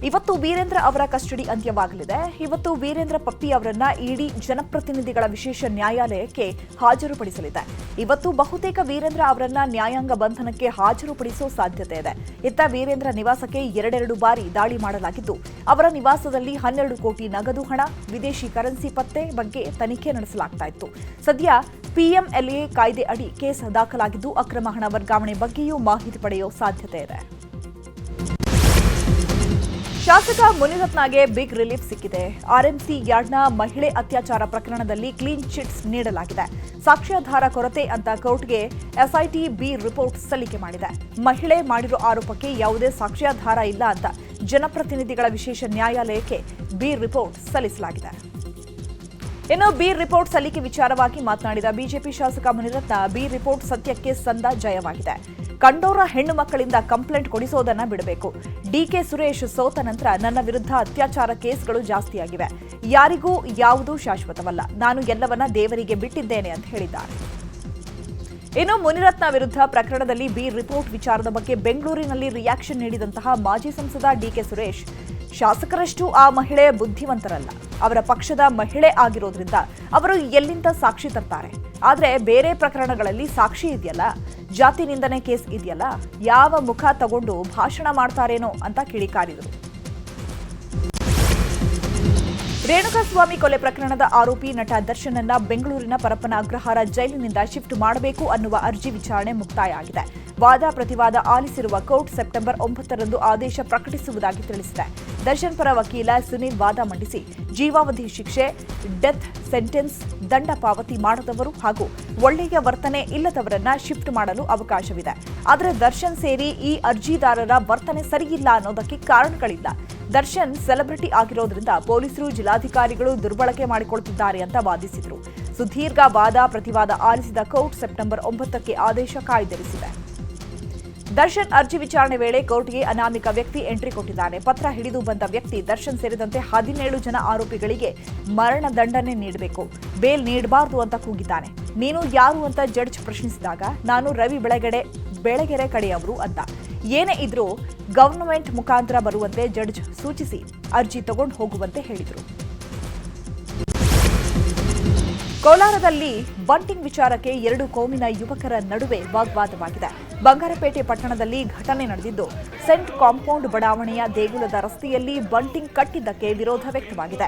ಇವತ್ತು ವೀರೇಂದ್ರ ಅವರ ಕಸ್ಟಡಿ ಅಂತ್ಯವಾಗಲಿದೆ. ಇವತ್ತು ವೀರೇಂದ್ರ ಪಪ್ಪಿ ಅವರನ್ನ ಇಡಿ ಜನಪ್ರತಿನಿಧಿಗಳ ವಿಶೇಷ ನ್ಯಾಯಾಲಯಕ್ಕೆ ಹಾಜರುಪಡಿಸಲಿದೆ. ಇವತ್ತು ಬಹುತೇಕ ವೀರೇಂದ್ರ ಅವರನ್ನ ನ್ಯಾಯಾಂಗ ಬಂಧನಕ್ಕೆ ಹಾಜರುಪಡಿಸುವ ಸಾಧ್ಯತೆ ಇದೆ. ಇತ್ತ ವೀರೇಂದ್ರ ನಿವಾಸಕ್ಕೆ 2 ಬಾರಿ ದಾಳಿ ಮಾಡಲಾಗಿದ್ದು, ಅವರ ನಿವಾಸದಲ್ಲಿ 12 ಕೋಟಿ ನಗದು ಹಣ, ವಿದೇಶಿ ಕರೆನ್ಸಿ ಪತ್ತೆ ಬಗ್ಗೆ ತನಿಖೆ ನಡೆಸಲಾಗ್ತಾ ಇತ್ತು. ಸದ್ಯ ಪಿಎಂಎಲ್ಎ ಕಾಯ್ದೆ ಅಡಿ ಕೇಸ್ ದಾಖಲಾಗಿದ್ದು, ಅಕ್ರಮ ಹಣ ವರ್ಗಾವಣೆ ಬಗ್ಗೆಯೂ ಮಾಹಿತಿ ಪಡೆಯುವ ಸಾಧ್ಯತೆ ಇದೆ. ಶಾಸಕ ಮುನಿರತ್ನಗೆ ಬಿಗ್ ರಿಲೀಫ್ ಸಿಕ್ಕಿದೆ. ಆರ್ಎಂಸಿ ಯಾರ್ಡ್ನ ಮಹಿಳೆ ಅತ್ಯಾಚಾರ ಪ್ರಕರಣದಲ್ಲಿ ಕ್ಲೀನ್ ಚಿಟ್ಸ್ ನೀಡಲಾಗಿದೆ. ಸಾಕ್ಷ್ಯಾಧಾರ ಕೊರತೆ ಅಂತ ಕೋರ್ಟ್ಗೆ ಎಸ್ಐಟಿ ಬಿ ರಿಪೋರ್ಟ್ ಸಲ್ಲಿಕೆ ಮಾಡಿದೆ. ಮಹಿಳೆ ಮಾಡಿರೋ ಆರೋಪಕ್ಕೆ ಯಾವುದೇ ಸಾಕ್ಷ್ಯಾಧಾರ ಇಲ್ಲ ಅಂತ ಜನಪ್ರತಿನಿಧಿಗಳ ವಿಶೇಷ ನ್ಯಾಯಾಲಯಕ್ಕೆ ಬಿ ರಿಪೋರ್ಟ್ ಸಲ್ಲಿಸಲಾಗಿದೆ. ಇನ್ನು ಬಿ ರಿಪೋರ್ಟ್ ಸಲ್ಲಿಕೆ ವಿಚಾರವಾಗಿ ಮಾತನಾಡಿದ ಬಿಜೆಪಿ ಶಾಸಕ ಮುನಿರತ್ನ, ಬಿ ರಿಪೋರ್ಟ್ ಸತ್ಯಕ್ಕೆ ಸಂದ ಜಯವಾಗಿದೆ. ಕಂಡೋರ ಹೆಣ್ಣು ಮಕ್ಕಳಿಂದ ಕಂಪ್ಲೇಂಟ್ ಕೊಡಿಸೋದನ್ನ ಬಿಡಬೇಕು. ಡಿಕೆ ಸುರೇಶ್ ಸೋತ ನಂತರ ನನ್ನ ವಿರುದ್ಧ ಅತ್ಯಾಚಾರ ಕೇಸ್ಗಳು ಜಾಸ್ತಿಯಾಗಿವೆ. ಯಾರಿಗೂ ಯಾವುದೂ ಶಾಶ್ವತವಲ್ಲ. ನಾನು ಎಲ್ಲವನ್ನ ದೇವರಿಗೆ ಬಿಟ್ಟಿದ್ದೇನೆ ಅಂತ ಹೇಳಿದ್ದಾರೆ. ಇನ್ನು ಮುನಿರತ್ನ ವಿರುದ್ಧ ಪ್ರಕರಣದಲ್ಲಿ ಬಿ ರಿಪೋರ್ಟ್ ವಿಚಾರದ ಬಗ್ಗೆ ಬೆಂಗಳೂರಿನಲ್ಲಿ ರಿಯಾಕ್ಷನ್ ನೀಡಿದಂತಹ ಮಾಜಿ ಸಂಸದ ಡಿಕೆ ಸುರೇಶ್, ಶಾಸಕರಷ್ಟು ಆ ಮಹಿಳೆ ಬುದ್ಧಿವಂತರಲ್ಲ. ಅವರ ಪಕ್ಷದ ಮಹಿಳೆ ಆಗಿರೋದ್ರಿಂದ ಅವರು ಎಲ್ಲಿಂದ ಸಾಕ್ಷಿ ತರ್ತಾರೆ. ಆದ್ರೆ ಬೇರೆ ಪ್ರಕರಣಗಳಲ್ಲಿ ಸಾಕ್ಷಿ ಇದೆಯಲ್ಲ, ಜಾತಿ ನಿಂದನೆ ಕೇಸ್ ಇದೆಯಲ್ಲ, ಯಾವ ಮುಖ ತಗೊಂಡು ಭಾಷಣ ಮಾಡ್ತಾರೇನೋ ಅಂತ ಕಿಡಿಕಾರಿದರು. ರೇಣುಕಾಸ್ವಾಮಿ ಕೊಲೆ ಪ್ರಕರಣದ ಆರೋಪಿ ನಟ ದರ್ಶನ್ ಅನ್ನ ಬೆಂಗಳೂರಿನ ಪರಪ್ಪನ ಅಗ್ರಹಾರ ಜೈಲಿನಿಂದ ಶಿಫ್ಟ್ ಮಾಡಬೇಕು ಅನ್ನುವ ಅರ್ಜಿ ವಿಚಾರಣೆ ಮುಕ್ತಾಯ ಆಗಿದೆ. ವಾದ ಪ್ರತಿವಾದ ಆಲಿಸಿರುವ ಕೋರ್ಟ್ ಸೆಪ್ಟೆಂಬರ್ 9ರಂದು ಆದೇಶ ಪ್ರಕಟಿಸುವುದಾಗಿ ತಿಳಿಸಿದೆ. ದರ್ಶನ್ ಪರ ವಕೀಲ ಸುನೀಲ್ ವಾದ ಮಂಡಿಸಿ ಜೀವಾವಧಿ ಶಿಕ್ಷೆ, ಡೆತ್ ಸೆಂಟೆನ್ಸ್, ದಂಡ ಪಾವತಿ ಮಾಡದವರು ಹಾಗೂ ಒಳ್ಳೆಯ ವರ್ತನೆ ಇಲ್ಲದವರನ್ನ ಶಿಫ್ಟ್ ಮಾಡಲು ಅವಕಾಶವಿದೆ. ಆದರೆ ದರ್ಶನ್ ಸೇರಿ ಈ ಅರ್ಜಿದಾರರ ವರ್ತನೆ ಸರಿಯಿಲ್ಲ ಅನ್ನೋದಕ್ಕೆ ಕಾರಣಗಳಿಲ್ಲ. ದರ್ಶನ್ ಸೆಲೆಬ್ರಿಟಿ ಆಗಿರೋದ್ರಿಂದ ಪೊಲೀಸರು, ಜಿಲ್ಲಾಧಿಕಾರಿಗಳು ದುರ್ಬಳಕೆ ಮಾಡಿಕೊಳ್ಳುತ್ತಿದ್ದಾರೆ ಅಂತ ವಾದಿಸಿದರು. ಸುದೀರ್ಘ ವಾದ ಪ್ರತಿವಾದ ಆಲಿಸಿದ ಕೋರ್ಟ್ ಸೆಪ್ಟೆಂಬರ್ 9ಕ್ಕೆ ಆದೇಶ ಕಾಯ್ದಿರಿಸಿದೆ. ದರ್ಶನ್ ಅರ್ಜಿ ವಿಚಾರಣೆ ವೇಳೆ ಕೋರ್ಟ್ಗೆ ಅನಾಮಿಕ ವ್ಯಕ್ತಿ ಎಂಟ್ರಿ ಕೊಟ್ಟಿದ್ದಾನೆ. ಪತ್ರ ಹಿಡಿದು ಬಂದ ವ್ಯಕ್ತಿ ದರ್ಶನ್ ಸೇರಿದಂತೆ 17 ಜನ ಆರೋಪಿಗಳಿಗೆ ಮರಣ ದಂಡನೆ ನೀಡಬೇಕು, ಬೇಲ್ ನೀಡಬಾರದು ಅಂತ ಕೂಗಿದ್ದಾನೆ. ನೀನು ಯಾರು ಅಂತ ಜಡ್ಜ್ ಪ್ರಶ್ನಿಸಿದಾಗ, ನಾನು ರವಿ ಬೆಳಗೆರೆ ಕಡೆಯವರು ಅಂತ. ಏನೇ ಇದ್ರೂ ಗವರ್ನಮೆಂಟ್ ಮುಖಾಂತರ ಬರುವಂತೆ ಜಡ್ಜ್ ಸೂಚಿಸಿ ಅರ್ಜಿ ತಗೊಂಡು ಹೋಗುವಂತೆ ಹೇಳಿದರು. ಕೋಲಾರದಲ್ಲಿ ಬಂಟಿಂಗ್ ವಿಚಾರಕ್ಕೆ 2 ಕೋಮಿನ ಯುವಕರ ನಡುವೆ ವಾಗ್ವಾದವಾಗಿದೆ. ಬಂಗಾರಪೇಟೆ ಪಟ್ಟಣದಲ್ಲಿ ಘಟನೆ ನಡೆದಿದ್ದು, ಸೆಂಟ್ ಕಾಂಪೌಂಡ್ ಬಡಾವಣೆಯ ದೇಗುಲದ ರಸ್ತೆಯಲ್ಲಿ ಬಂಟಿಂಗ್ ಕಟ್ಟಿದ್ದಕ್ಕೆ ವಿರೋಧ ವ್ಯಕ್ತವಾಗಿದೆ.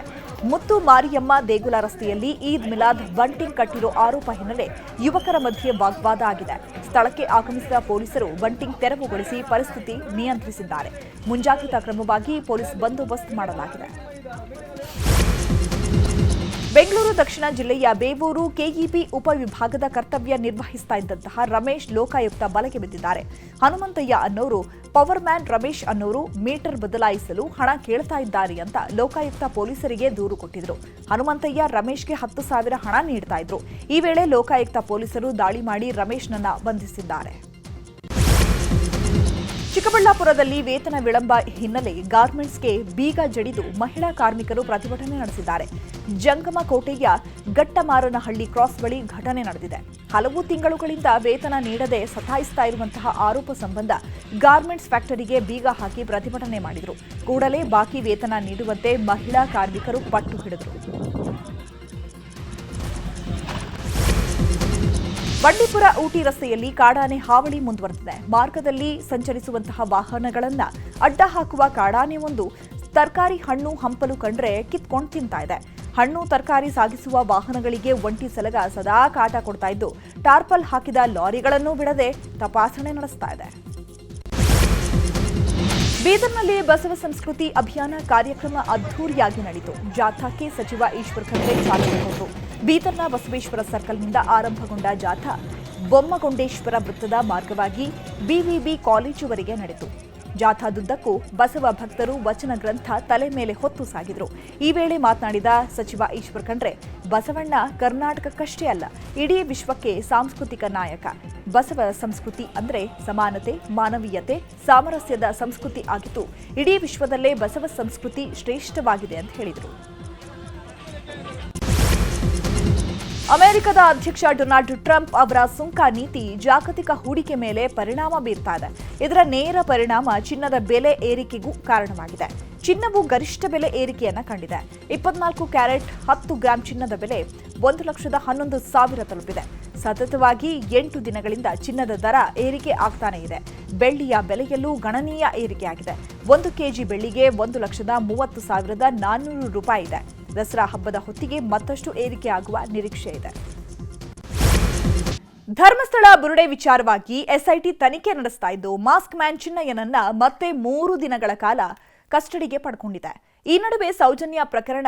ಮುತ್ತು ಮಾರಿಯಮ್ಮ ದೇಗುಲ ರಸ್ತೆಯಲ್ಲಿ ಈದ್ ಮಿಲಾದ್ ಬಂಟಿಂಗ್ ಕಟ್ಟಿರೋ ಆರೋಪ ಹಿನ್ನೆಲೆ ಯುವಕರ ಮಧ್ಯೆ ವಾಗ್ವಾದ ಆಗಿದೆ. ಸ್ಥಳಕ್ಕೆ ಆಗಮಿಸಿದ ಪೊಲೀಸರು ಬಂಟಿಂಗ್ ತೆರವುಗೊಳಿಸಿ ಪರಿಸ್ಥಿತಿ ನಿಯಂತ್ರಿಸಿದ್ದಾರೆ. ಮುಂಜಾಗ್ರತಾ ಕ್ರಮವಾಗಿ ಪೊಲೀಸ್ ಬಂದೋಬಸ್ತ್ ಮಾಡಲಾಗಿದೆ. ಬೆಂಗಳೂರು ದಕ್ಷಿಣ ಜಿಲ್ಲೆಯ ಬೇವೂರು ಕೆಇಬಿ ಉಪವಿಭಾಗದ ಕರ್ತವ್ಯ ನಿರ್ವಹಿಸ್ತಾ ಇದ್ದಂತಹ ರಮೇಶ್ ಲೋಕಾಯುಕ್ತ ಬಲೆಗೆ ಬಿದ್ದಿದ್ದಾರೆ. ಹನುಮಂತಯ್ಯ ಅನ್ನೋರು ಪವರ್ ಮ್ಯಾನ್ ರಮೇಶ್ ಅನ್ನೋರು ಮೀಟರ್ ಬದಲಾಯಿಸಲು ಹಣ ಕೇಳ್ತಾ ಇದ್ದಾರೆ ಅಂತ ಲೋಕಾಯುಕ್ತ ಪೊಲೀಸರಿಗೆ ದೂರು ಕೊಟ್ಟಿದ್ರು. ಹನುಮಂತಯ್ಯ ರಮೇಶ್ಗೆ 10,000 ಹಣ ನೀಡ್ತಾ ಇದ್ರು. ಈ ವೇಳೆ ಲೋಕಾಯುಕ್ತ ಪೊಲೀಸರು ದಾಳಿ ಮಾಡಿ ರಮೇಶ್ನನ್ನ ಬಂಧಿಸಿದ್ದಾರೆ. ಚಿಕ್ಕಬಳ್ಳಾಪುರದಲ್ಲಿ ವೇತನ ವಿಳಂಬ ಹಿನ್ನೆಲೆ ಗಾರ್ಮೆಂಟ್ಸ್ಗೆ ಬೀಗ ಜಡಿದು ಮಹಿಳಾ ಕಾರ್ಮಿಕರು ಪ್ರತಿಭಟನೆ ನಡೆಸಿದ್ದಾರೆ. ಜಂಗಮಕೋಟೆಯ ಗಟ್ಟಮಾರನಹಳ್ಳಿ ಕ್ರಾಸ್ ಬಳಿ ಘಟನೆ ನಡೆದಿದೆ. ಹಲವು ತಿಂಗಳುಗಳಿಂದ ವೇತನ ನೀಡದೆ ಸತಾಯಿಸ್ತಾ ಇರುವಂತಹ ಆರೋಪ ಸಂಬಂಧ ಗಾರ್ಮೆಂಟ್ಸ್ ಫ್ಯಾಕ್ಟರಿಗೆ ಬೀಗ ಹಾಕಿ ಪ್ರತಿಭಟನೆ ಮಾಡಿದರು. ಕೂಡಲೇ ಬಾಕಿ ವೇತನ ನೀಡುವಂತೆ ಮಹಿಳಾ ಕಾರ್ಮಿಕರು ಪಟ್ಟು ಹಿಡಿದರು. ಬಂಡೀಪುರ ಊಟಿ ರಸ್ತೆಯಲ್ಲಿ ಕಾಡಾನೆ ಹಾವಳಿ ಮುಂದುವರೆದಿದೆ. ಮಾರ್ಗದಲ್ಲಿ ಸಂಚರಿಸುವಂತಹ ವಾಹನಗಳನ್ನು ಅಡ್ಡ ಹಾಕುವ ಕಾಡಾನೆಯೊಂದು ತರಕಾರಿ, ಹಣ್ಣು, ಹಂಪಲು ಕಂಡ್ರೆ ಕಿತ್ಕೊಂಡು ತಿಂತಾ ಇದೆ. ಹಣ್ಣು ತರಕಾರಿ ಸಾಗಿಸುವ ವಾಹನಗಳಿಗೆ ಒಂಟಿ ಸಲಗ ಸದಾ ಕಾಟ ಕೊಡ್ತಾ ಇದ್ದು, ಟಾರ್ಪಲ್ ಹಾಕಿದ ಲಾರಿಗಳನ್ನು ಬಿಡದೆ ತಪಾಸಣೆ ನಡೆಸ್ತಾ ಇದೆ. ಬೀದರ್ನಲ್ಲಿ ಬಸವ ಸಂಸ್ಕೃತಿ ಅಭಿಯಾನ ಕಾರ್ಯಕ್ರಮ ಅದ್ದೂರಿಯಾಗಿ ನಡೆಯಿತು. ಜಾಥಾಕ್ಕೆ ಸಚಿವ ಈಶ್ವರ್ ಖಂಡ್ರೆ ಚಾಲನೆ ಕೊಟ್ಟರು. ಬೀದರ್ನ ಬಸವೇಶ್ವರ ಸರ್ಕಲ್ನಿಂದ ಆರಂಭಗೊಂಡ ಜಾಥಾ ಬೊಮ್ಮಗೊಂಡೇಶ್ವರ ವೃತ್ತದ ಮಾರ್ಗವಾಗಿ ಬಿವಿಬಿ ಕಾಲೇಜುವರೆಗೆ ನಡೆಯಿತು. ಜಾಥಾದುದ್ದಕ್ಕೂ ಬಸವ ಭಕ್ತರು ವಚನ ಗ್ರಂಥ ತಲೆ ಮೇಲೆ ಹೊತ್ತು ಸಾಗಿದರು. ಈ ವೇಳೆ ಮಾತನಾಡಿದ ಸಚಿವ ಈಶ್ವರ್ ಖಂಡ್ರೆ, ಬಸವಣ್ಣ ಕರ್ನಾಟಕಕ್ಕಷ್ಟೇ ಅಲ್ಲ, ಇಡೀ ವಿಶ್ವಕ್ಕೆ ಸಾಂಸ್ಕೃತಿಕ ನಾಯಕ. ಬಸವ ಸಂಸ್ಕೃತಿ ಅಂದ್ರೆ ಸಮಾನತೆ, ಮಾನವೀಯತೆ, ಸಾಮರಸ್ಯದ ಸಂಸ್ಕೃತಿ ಆಗಿತ್ತು. ಇಡೀ ವಿಶ್ವದಲ್ಲೇ ಬಸವ ಸಂಸ್ಕೃತಿ ಶ್ರೇಷ್ಠವಾಗಿದೆ ಅಂತ ಹೇಳಿದರು. ಅಮೆರಿಕದ ಅಧ್ಯಕ್ಷ ಡೊನಾಲ್ಡ್ ಟ್ರಂಪ್ ಅವರ ಸುಂಕ ನೀತಿ ಜಾಗತಿಕ ಹೂಡಿಕೆ ಮೇಲೆ ಪರಿಣಾಮ ಬೀರ್ತಾ ಇದೆ. ಇದರ ನೇರ ಪರಿಣಾಮ ಚಿನ್ನದ ಬೆಲೆ ಏರಿಕೆಗೂ ಕಾರಣವಾಗಿದೆ. ಚಿನ್ನವು ಗರಿಷ್ಠ ಬೆಲೆ ಏರಿಕೆಯನ್ನ ಕಂಡಿದೆ. 24 ಕ್ಯಾರೆಟ್ 10 ಗ್ರಾಂ ಚಿನ್ನದ ಬೆಲೆ 1,11,000 ತಲುಪಿದೆ. ಸತತವಾಗಿ 8 ದಿನಗಳಿಂದ ಚಿನ್ನದ ದರ ಏರಿಕೆ ಆಗ್ತಾನೇ ಇದೆ. ಬೆಳ್ಳಿಯ ಬೆಲೆಯಲ್ಲೂ ಗಣನೀಯ ಏರಿಕೆಯಾಗಿದೆ. 1 ಕೆಜಿ ಬೆಳ್ಳಿಗೆ 1,30,400 ರೂಪಾಯಿ ಇದೆ. ದಸರಾ ಹಬ್ಬದ ಹೊತ್ತಿಗೆ ಮತ್ತಷ್ಟು ಏರಿಕೆಯಾಗುವ ನಿರೀಕ್ಷೆ ಇದೆ. ಧರ್ಮಸ್ಥಳ ಬುರುಡೆ ವಿಚಾರವಾಗಿ ಎಸ್ಐಟಿ ತನಿಖೆ ನಡೆಸ್ತಾ ಇದ್ದು, ಮಾಸ್ಕ್ ಮ್ಯಾನ್ ಚಿನ್ನಯ್ಯನನ್ನ ಮತ್ತೆ 3 ದಿನಗಳ ಕಾಲ ಕಸ್ಟಡಿಗೆ ಪಡ್ಕೊಂಡಿದೆ. ಈ ನಡುವೆ ಸೌಜನ್ಯ ಪ್ರಕರಣ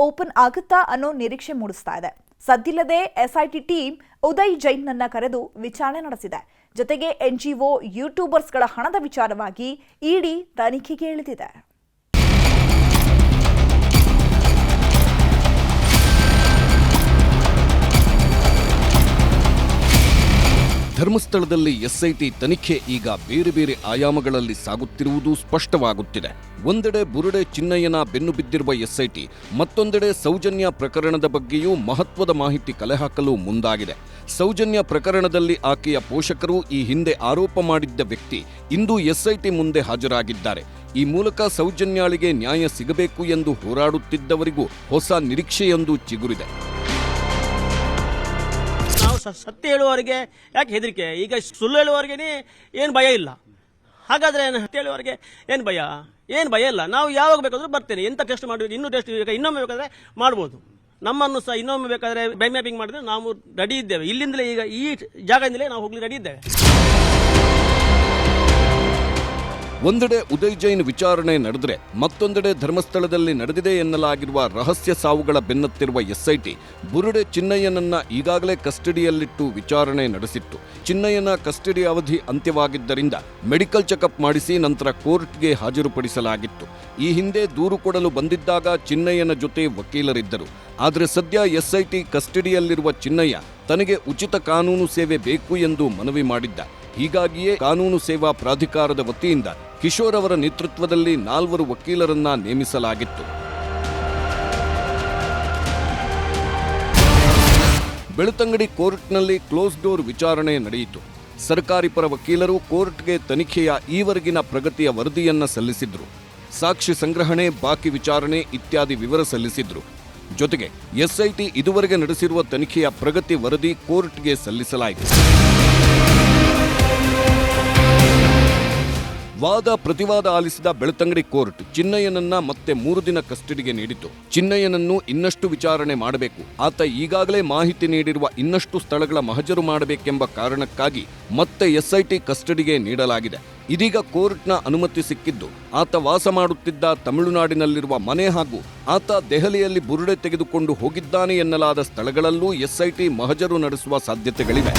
ಓಪನ್ ಆಗುತ್ತಾ ಅನ್ನೋ ನಿರೀಕ್ಷೆ ಮೂಡಿಸ್ತಾ ಇದೆ. ಸದ್ದಿಲ್ಲದೆ ಎಸ್ಐಟಿ ಟೀಮ್ ಉದಯ್ ಜೈನ್ನನ್ನ ಕರೆದು ವಿಚಾರಣೆ ನಡೆಸಿದೆ. ಜೊತೆಗೆ ಎನ್ಜಿಒ, ಯೂಟ್ಯೂಬರ್ಸ್ಗಳ ಹಣದ ವಿಚಾರವಾಗಿ ಇಡಿ ತನಿಖೆಗೆ ಇಳಿದಿದೆ. ಧರ್ಮಸ್ಥಳದಲ್ಲಿ ಎಸ್ಐಟಿ ತನಿಖೆ ಈಗ ಬೇರೆ ಬೇರೆ ಆಯಾಮಗಳಲ್ಲಿ ಸಾಗುತ್ತಿರುವುದು ಸ್ಪಷ್ಟವಾಗುತ್ತಿದೆ. ಒಂದೆಡೆ ಬುರುಡೆ ಚಿನ್ನಯ್ಯನ ಬೆನ್ನು ಬಿದ್ದಿರುವ ಎಸ್ಐಟಿ, ಮತ್ತೊಂದೆಡೆ ಸೌಜನ್ಯ ಪ್ರಕರಣದ ಬಗ್ಗೆಯೂ ಮಹತ್ವದ ಮಾಹಿತಿ ಕಲೆ ಹಾಕಲು ಮುಂದಾಗಿದೆ. ಸೌಜನ್ಯ ಪ್ರಕರಣದಲ್ಲಿ ಆಕೆಯ ಪೋಷಕರು ಈ ಹಿಂದೆ ಆರೋಪ ಮಾಡಿದ್ದ ವ್ಯಕ್ತಿ ಇಂದು ಎಸ್ಐಟಿ ಮುಂದೆ ಹಾಜರಾಗಿದ್ದಾರೆ. ಈ ಮೂಲಕ ಸೌಜನ್ಯಾಳಿಗೆ ನ್ಯಾಯ ಸಿಗಬೇಕು ಎಂದು ಹೋರಾಡುತ್ತಿದ್ದವರಿಗೂ ಹೊಸ ನಿರೀಕ್ಷೆಯೊಂದು ಚಿಗುರಿದೆ. ಸತ್ಯ ಹೇಳುವವರಿಗೆ ಯಾಕೆ ಹೆದರಿಕೆ? ಈಗ ಸುಳ್ಳು ಹೇಳುವವರಿಗೆ ಏನು ಭಯ ಇಲ್ಲ. ಹಾಗಾದ್ರೆ ಸತ್ಯ ಹೇಳುವವರಿಗೆ ಏನು ಭಯ ಇಲ್ಲ. ನಾವು ಯಾವಾಗ ಬೇಕಾದ್ರೂ ಬರ್ತೇನೆ. ಎಂತ ಟೆಸ್ಟ್ ಮಾಡಬೇಕು, ಇನ್ನೂ ಟೆಸ್ಟ್ ಇನ್ನೊಮ್ಮೆ ಬೇಕಾದ್ರೆ ಮಾಡ್ಬೋದು. ನಮ್ಮನ್ನು ಸಹ ಇನ್ನೊಮ್ಮೆ ಬೇಕಾದ್ರೆ ಮ್ಯಾಪಿಂಗ್ ಮಾಡಿದ್ರೆ ನಾವು ರೆಡಿ ಇದ್ದೇವೆ. ಇಲ್ಲಿಂದಲೇ ಈಗ ಈ ಜಾಗದಿಂದಲೇ ನಾವು ಹೋಗ್ಲಿ ರೆಡಿ ಇದ್ದೇವೆ. ಒಂದೆಡೆ ಉದಯ್ ಜೈನ್ ವಿಚಾರಣೆ ನಡೆದರೆ, ಮತ್ತೊಂದೆಡೆ ಧರ್ಮಸ್ಥಳದಲ್ಲಿ ನಡೆದಿದೆ ಎನ್ನಲಾಗಿರುವ ರಹಸ್ಯ ಸಾವುಗಳ ಬೆನ್ನತ್ತಿರುವ ಎಸ್ಐಟಿ ಬುರುಡೆ ಚಿನ್ನಯ್ಯನನ್ನ ಈಗಾಗಲೇ ಕಸ್ಟಡಿಯಲ್ಲಿಟ್ಟು ವಿಚಾರಣೆ ನಡೆಸಿತ್ತು. ಚಿನ್ನಯ್ಯನ ಕಸ್ಟಡಿ ಅವಧಿ ಅಂತ್ಯವಾಗಿದ್ದರಿಂದ ಮೆಡಿಕಲ್ ಚೆಕಪ್ ಮಾಡಿಸಿ ನಂತರ ಕೋರ್ಟ್ಗೆ ಹಾಜರುಪಡಿಸಲಾಗಿತ್ತು. ಈ ಹಿಂದೆ ದೂರು ಕೊಡಲು ಬಂದಿದ್ದಾಗ ಚಿನ್ನಯ್ಯನ ಜೊತೆ ವಕೀಲರಿದ್ದರು. ಆದರೆ ಸದ್ಯ ಎಸ್ಐಟಿ ಕಸ್ಟಡಿಯಲ್ಲಿರುವ ಚಿನ್ನಯ್ಯ ತನಗೆ ಉಚಿತ ಕಾನೂನು ಸೇವೆ ಬೇಕು ಎಂದು ಮನವಿ ಮಾಡಿದ್ದ. ಹೀಗಾಗಿಯೇ ಕಾನೂನು ಸೇವಾ ಪ್ರಾಧಿಕಾರದ ವತಿಯಿಂದ ಕಿಶೋರ್ ಅವರ ನೇತೃತ್ವದಲ್ಲಿ 4 ವಕೀಲರನ್ನ ನೇಮಿಸಲಾಗಿತ್ತು. ಬೆಳ್ತಂಗಡಿ ಕೋರ್ಟ್ನಲ್ಲಿ ಕ್ಲೋಸ್ ಡೋರ್ ವಿಚಾರಣೆ ನಡೆಯಿತು. ಸರ್ಕಾರಿ ಪರ ವಕೀಲರು ಕೋರ್ಟ್ಗೆ ತನಿಖೆಯ ಈವರೆಗಿನ ಪ್ರಗತಿಯ ವರದಿಯನ್ನ ಸಲ್ಲಿಸಿದ್ರು. ಸಾಕ್ಷಿ ಸಂಗ್ರಹಣೆ, ಬಾಕಿ ವಿಚಾರಣೆ ಇತ್ಯಾದಿ ವಿವರ ಸಲ್ಲಿಸಿದ್ರು. ಜೊತೆಗೆ ಎಸ್ಐಟಿ ಇದುವರೆಗೆ ನಡೆಸಿರುವ ತನಿಖೆಯ ಪ್ರಗತಿ ವರದಿ ಕೋರ್ಟ್ಗೆ ಸಲ್ಲಿಸಲಾಯಿತು. ವಾದ ಪ್ರತಿವಾದ ಆಲಿಸಿದ ಬೆಳ್ತಂಗಡಿ ಕೋರ್ಟ್ ಚಿನ್ನಯ್ಯನನ್ನ ಮತ್ತೆ 3 ದಿನ ಕಸ್ಟಡಿಗೆ ನೀಡಿತು. ಚಿನ್ನಯ್ಯನನ್ನು ಇನ್ನಷ್ಟು ವಿಚಾರಣೆ ಮಾಡಬೇಕು, ಆತ ಈಗಾಗಲೇ ಮಾಹಿತಿ ನೀಡಿರುವ ಇನ್ನಷ್ಟು ಸ್ಥಳಗಳ ಮಹಜರು ಮಾಡಬೇಕೆಂಬ ಕಾರಣಕ್ಕಾಗಿ ಮತ್ತೆ ಎಸ್ಐಟಿ ಕಸ್ಟಡಿಗೆ ನೀಡಲಾಗಿದೆ. ಇದೀಗ ಕೋರ್ಟ್ನ ಅನುಮತಿ ಸಿಕ್ಕಿದ್ದು ಆತ ವಾಸ ಮಾಡುತ್ತಿದ್ದ ತಮಿಳುನಾಡಿನಲ್ಲಿರುವ ಮನೆ ಹಾಗೂ ಆತ ದೆಹಲಿಯಲ್ಲಿ ಬುರುಡೆ ತೆಗೆದುಕೊಂಡು ಹೋಗಿದ್ದಾನೆ ಎನ್ನಲಾದ ಸ್ಥಳಗಳಲ್ಲೂ ಎಸ್ಐಟಿ ಮಹಜರು ನಡೆಸುವ ಸಾಧ್ಯತೆಗಳಿವೆ.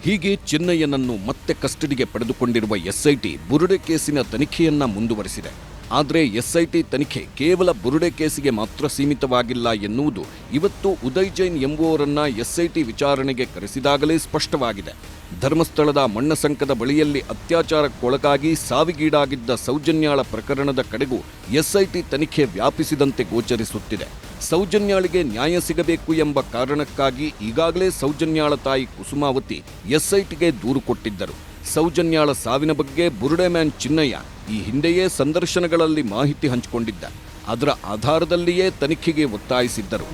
ಹೀಗೆ ಚಿನ್ನಯ್ಯನನ್ನು ಮತ್ತೆ ಕಸ್ಟಡಿಗೆ ಪಡೆದುಕೊಂಡಿರುವ ಎಸ್ಐಟಿ ಬುರುಡೆ ಕೇಸಿನ ತನಿಖೆಯನ್ನ ಮುಂದುವರೆಸಿದೆ. ಆದರೆ ಎಸ್ಐಟಿ ತನಿಖೆ ಕೇವಲ ಬುರುಡೆ ಕೇಸಿಗೆ ಮಾತ್ರ ಸೀಮಿತವಾಗಿಲ್ಲ ಎನ್ನುವುದು ಇವತ್ತು ಉದಯ್ ಜೈನ್ ಎಂಬುವರನ್ನ ಎಸ್ಐಟಿ ವಿಚಾರಣೆಗೆ ಕರೆಸಿದಾಗಲೇ ಸ್ಪಷ್ಟವಾಗಿದೆ. ಧರ್ಮಸ್ಥಳದ ಮಣ್ಣಸಂಕದ ಬಳಿಯಲ್ಲಿ ಅತ್ಯಾಚಾರಕ್ಕೊಳಗಾಗಿ ಸಾವಿಗೀಡಾಗಿದ್ದ ಸೌಜನ್ಯಾಳ ಪ್ರಕರಣದ ಕಡೆಗೂ ಎಸ್ಐಟಿ ತನಿಖೆ ವ್ಯಾಪಿಸಿದಂತೆ ಗೋಚರಿಸುತ್ತಿದೆ. ಸೌಜನ್ಯಾಳಿಗೆ ನ್ಯಾಯ ಸಿಗಬೇಕು ಎಂಬ ಕಾರಣಕ್ಕಾಗಿ ಈಗಾಗಲೇ ಸೌಜನ್ಯಾಳ ತಾಯಿ ಕುಸುಮಾವತಿ ಎಸ್ಐಟಿಗೆ ದೂರು ಕೊಟ್ಟಿದ್ದರು. ಸೌಜನ್ಯಾಳ ಸಾವಿನ ಬಗ್ಗೆ ಬುರುಡೆ ಮ್ಯಾನ್ ಚಿನ್ನಯ್ಯ ಈ ಹಿಂದೆಯೇ ಸಂದರ್ಶನಗಳಲ್ಲಿ ಮಾಹಿತಿ ಹಂಚಿಕೊಂಡಿದ್ದ. ಅದರ ಆಧಾರದಲ್ಲಿಯೇ ತನಿಖೆಗೆ ಒತ್ತಾಯಿಸಿದ್ದರು.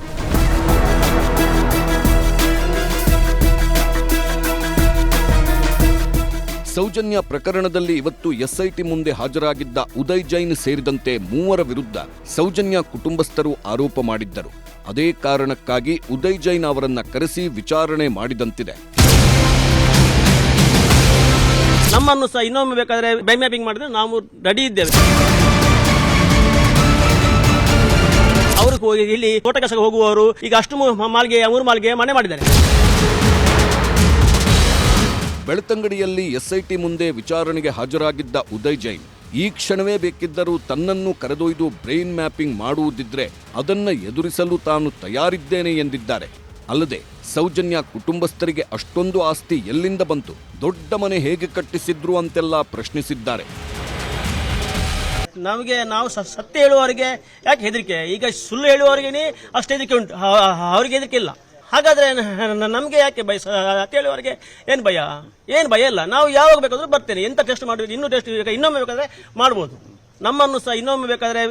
ಸೌಜನ್ಯ ಪ್ರಕರಣದಲ್ಲಿ ಇವತ್ತು ಎಸ್ಐಟಿ ಮುಂದೆ ಹಾಜರಾಗಿದ್ದ ಉದಯ್ ಜೈನ್ ಸೇರಿದಂತೆ 3 ವಿರುದ್ಧ ಸೌಜನ್ಯ ಕುಟುಂಬಸ್ಥರು ಆರೋಪ ಮಾಡಿದ್ದರು. ಅದೇ ಕಾರಣಕ್ಕಾಗಿ ಉದಯ್ ಜೈನ್ ಅವರನ್ನ ಕರೆಸಿ ವಿಚಾರಣೆ ಮಾಡಿದಂತಿದೆ. ನಮ್ಮನ್ನು ಸಹ ಇನ್ನೊಮ್ಮೆ ಬೇಕಾದ್ರೆ ಬೈ ಮ್ಯಾಪಿಂಗ್ ಮಾಡಿದ್ರೆ ನಾವು ರೆಡಿ ಇದ್ದೇವೆ. ಅವರು ಇಲ್ಲಿ ತೋಟ ಕೆಲಸಕ್ಕೆ ಹೋಗುವವರು ಈಗ ಅಷ್ಟು 3 ಮಾಲ್ಗೆ ಮನೆ ಮಾಡಿದ್ದಾರೆ. ಬೆಳ್ತಂಗಡಿಯಲ್ಲಿ ಎಸ್ಐಟಿ ಮುಂದೆ ವಿಚಾರಣೆಗೆ ಹಾಜರಾಗಿದ್ದ ಉದಯ್ ಜೈನ್ ಈ ಕ್ಷಣವೇ ಬೇಕಿದ್ದರೂ ತನ್ನನ್ನು ಕರೆದೊಯ್ದು ಬ್ರೈನ್ ಮ್ಯಾಪಿಂಗ್ ಮಾಡುವುದಿದ್ರೆ ಅದನ್ನ ಎದುರಿಸಲು ತಾನು ತಯಾರಿದ್ದೇನೆ ಎಂದಿದ್ದಾರೆ. ಅಲ್ಲದೆ ಸೌಜನ್ಯ ಕುಟುಂಬಸ್ಥರಿಗೆ ಅಷ್ಟೊಂದು ಆಸ್ತಿ ಎಲ್ಲಿಂದ ಬಂತು, ದೊಡ್ಡ ಮನೆ ಹೇಗೆ ಕಟ್ಟಿಸಿದ್ರು ಅಂತೆಲ್ಲ ಪ್ರಶ್ನಿಸಿದ್ದಾರೆ. ನಾವು ಸತ್ಯ ಹೇಳುವವರಿಗೆ ಯಾಕೆ ಹೆದರಿಕೆ? ಈಗ ಸುಳ್ಳು ಹೇಳುವವರಿಗೆ ಅಷ್ಟು ಹೆದರಿಕೆ ಉಂಟು, ಅವರಿಗೆ ಹೆದರಿಕೆ ಇಲ್ಲ. ಹಾಗಾದ್ರೆ ನಮಗೆ ಯಾಕೆ ಭಯ? ಸತ್ಯ ಹೇಳುವವರಿಗೆ ಏನು ಭಯ? ಏನು ಭಯ ಇಲ್ಲ. ನಾವು ಯಾವಾಗ ಬೇಕಾದ್ರೂ ಬರ್ತೇನೆ. ಎಂತ ಟೆಸ್ಟ್ ಮಾಡಬೇಕು, ಇನ್ನೊಮ್ಮೆ ಬೇಕಾದ್ರೆ ಮಾಡ್ಬೋದು. ನಮ್ಮನ್ನು ಸಹ ಇನ್ನೊಮ್ಮೆ ಬೇಕಾದ್ರೆ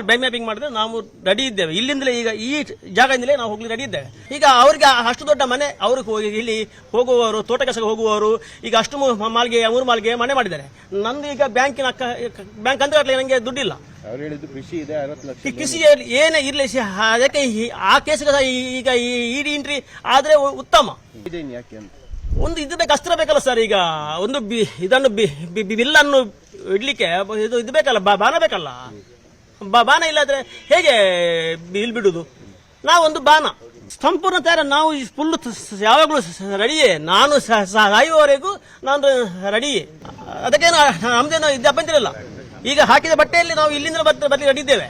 ಬೈ ಮ್ಯಾಪಿಂಗ್ ಮಾಡಿದ್ರೆ ನಾವು ರೆಡಿ ಇದ್ದೇವೆ. ಇಲ್ಲಿಂದಲೇ ಈಗ ಈ ಜಾಗದಿಂದಲೇ ನಾವು ಹೋಗ್ಲಿ ರೆಡಿ ಇದ್ದೇವೆ. ಈಗ ಅವರಿಗೆ ಅಷ್ಟು ದೊಡ್ಡ ಮನೆ, ಅವರು ಇಲ್ಲಿ ಹೋಗುವವರು ತೋಟ ಕೆಲಸಕ್ಕೆ ಹೋಗುವವರು ಈಗ ಅಷ್ಟು 3 ಮಾಲ್ಗೆ ಮನೆ ಮಾಡಿದ್ದಾರೆ. ನಂದು ಈಗ ಬ್ಯಾಂಕ್ ಅಂತ ನನಗೆ ದುಡ್ಡಿಲ್ಲ. ಕೃಷಿ ಏನೇ ಇರ್ಲಿ, ಅದಕ್ಕೆ ಆ ಕೇಸಿಗೆ ಈಗ ಇಡಿ ಎಂಟ್ರಿ ಆದ್ರೆ ಉತ್ತಮ. ಒಂದು ಇದು ಬೇಕು, ಅಸ್ತ್ರ ಬೇಕಲ್ಲ ಸರ್. ಈಗ ಒಂದು ಇದನ್ನು ಬಿಲ್ಲನ್ನು ಇಡ್ಲಿಕ್ಕೆ ಇದು ಬೇಕಲ್ಲ, ಬಾಣ ಬೇಕಲ್ಲ. ಬಾಣ ಇಲ್ಲಾದ್ರೆ ಹೇಗೆ ಬಿಲ್ ಬಿಡುದು? ನಾವೊಂದು ಬಾಣ ಸಂಪೂರ್ಣ ತಯಾರ, ನಾವು ಫುಲ್ ಯಾವಾಗಲೂ ರೆಡಿಯೇ. ನಾನು ಸಾಯುವವರೆಗೂ ನಾನು ರೆಡಿಯೇ. ಅದಕ್ಕೇನು ನಮ್ದೇನು ಇದು ಅಭ್ಯಂತರ ಇಲ್ಲ. ಈಗ ಹಾಕಿದ ಬಟ್ಟೆಯಲ್ಲಿ ನಾವು ಇಲ್ಲಿಂದ ಬರ್ಲಿ ರೆಡಿ ಇದ್ದೇವೆ.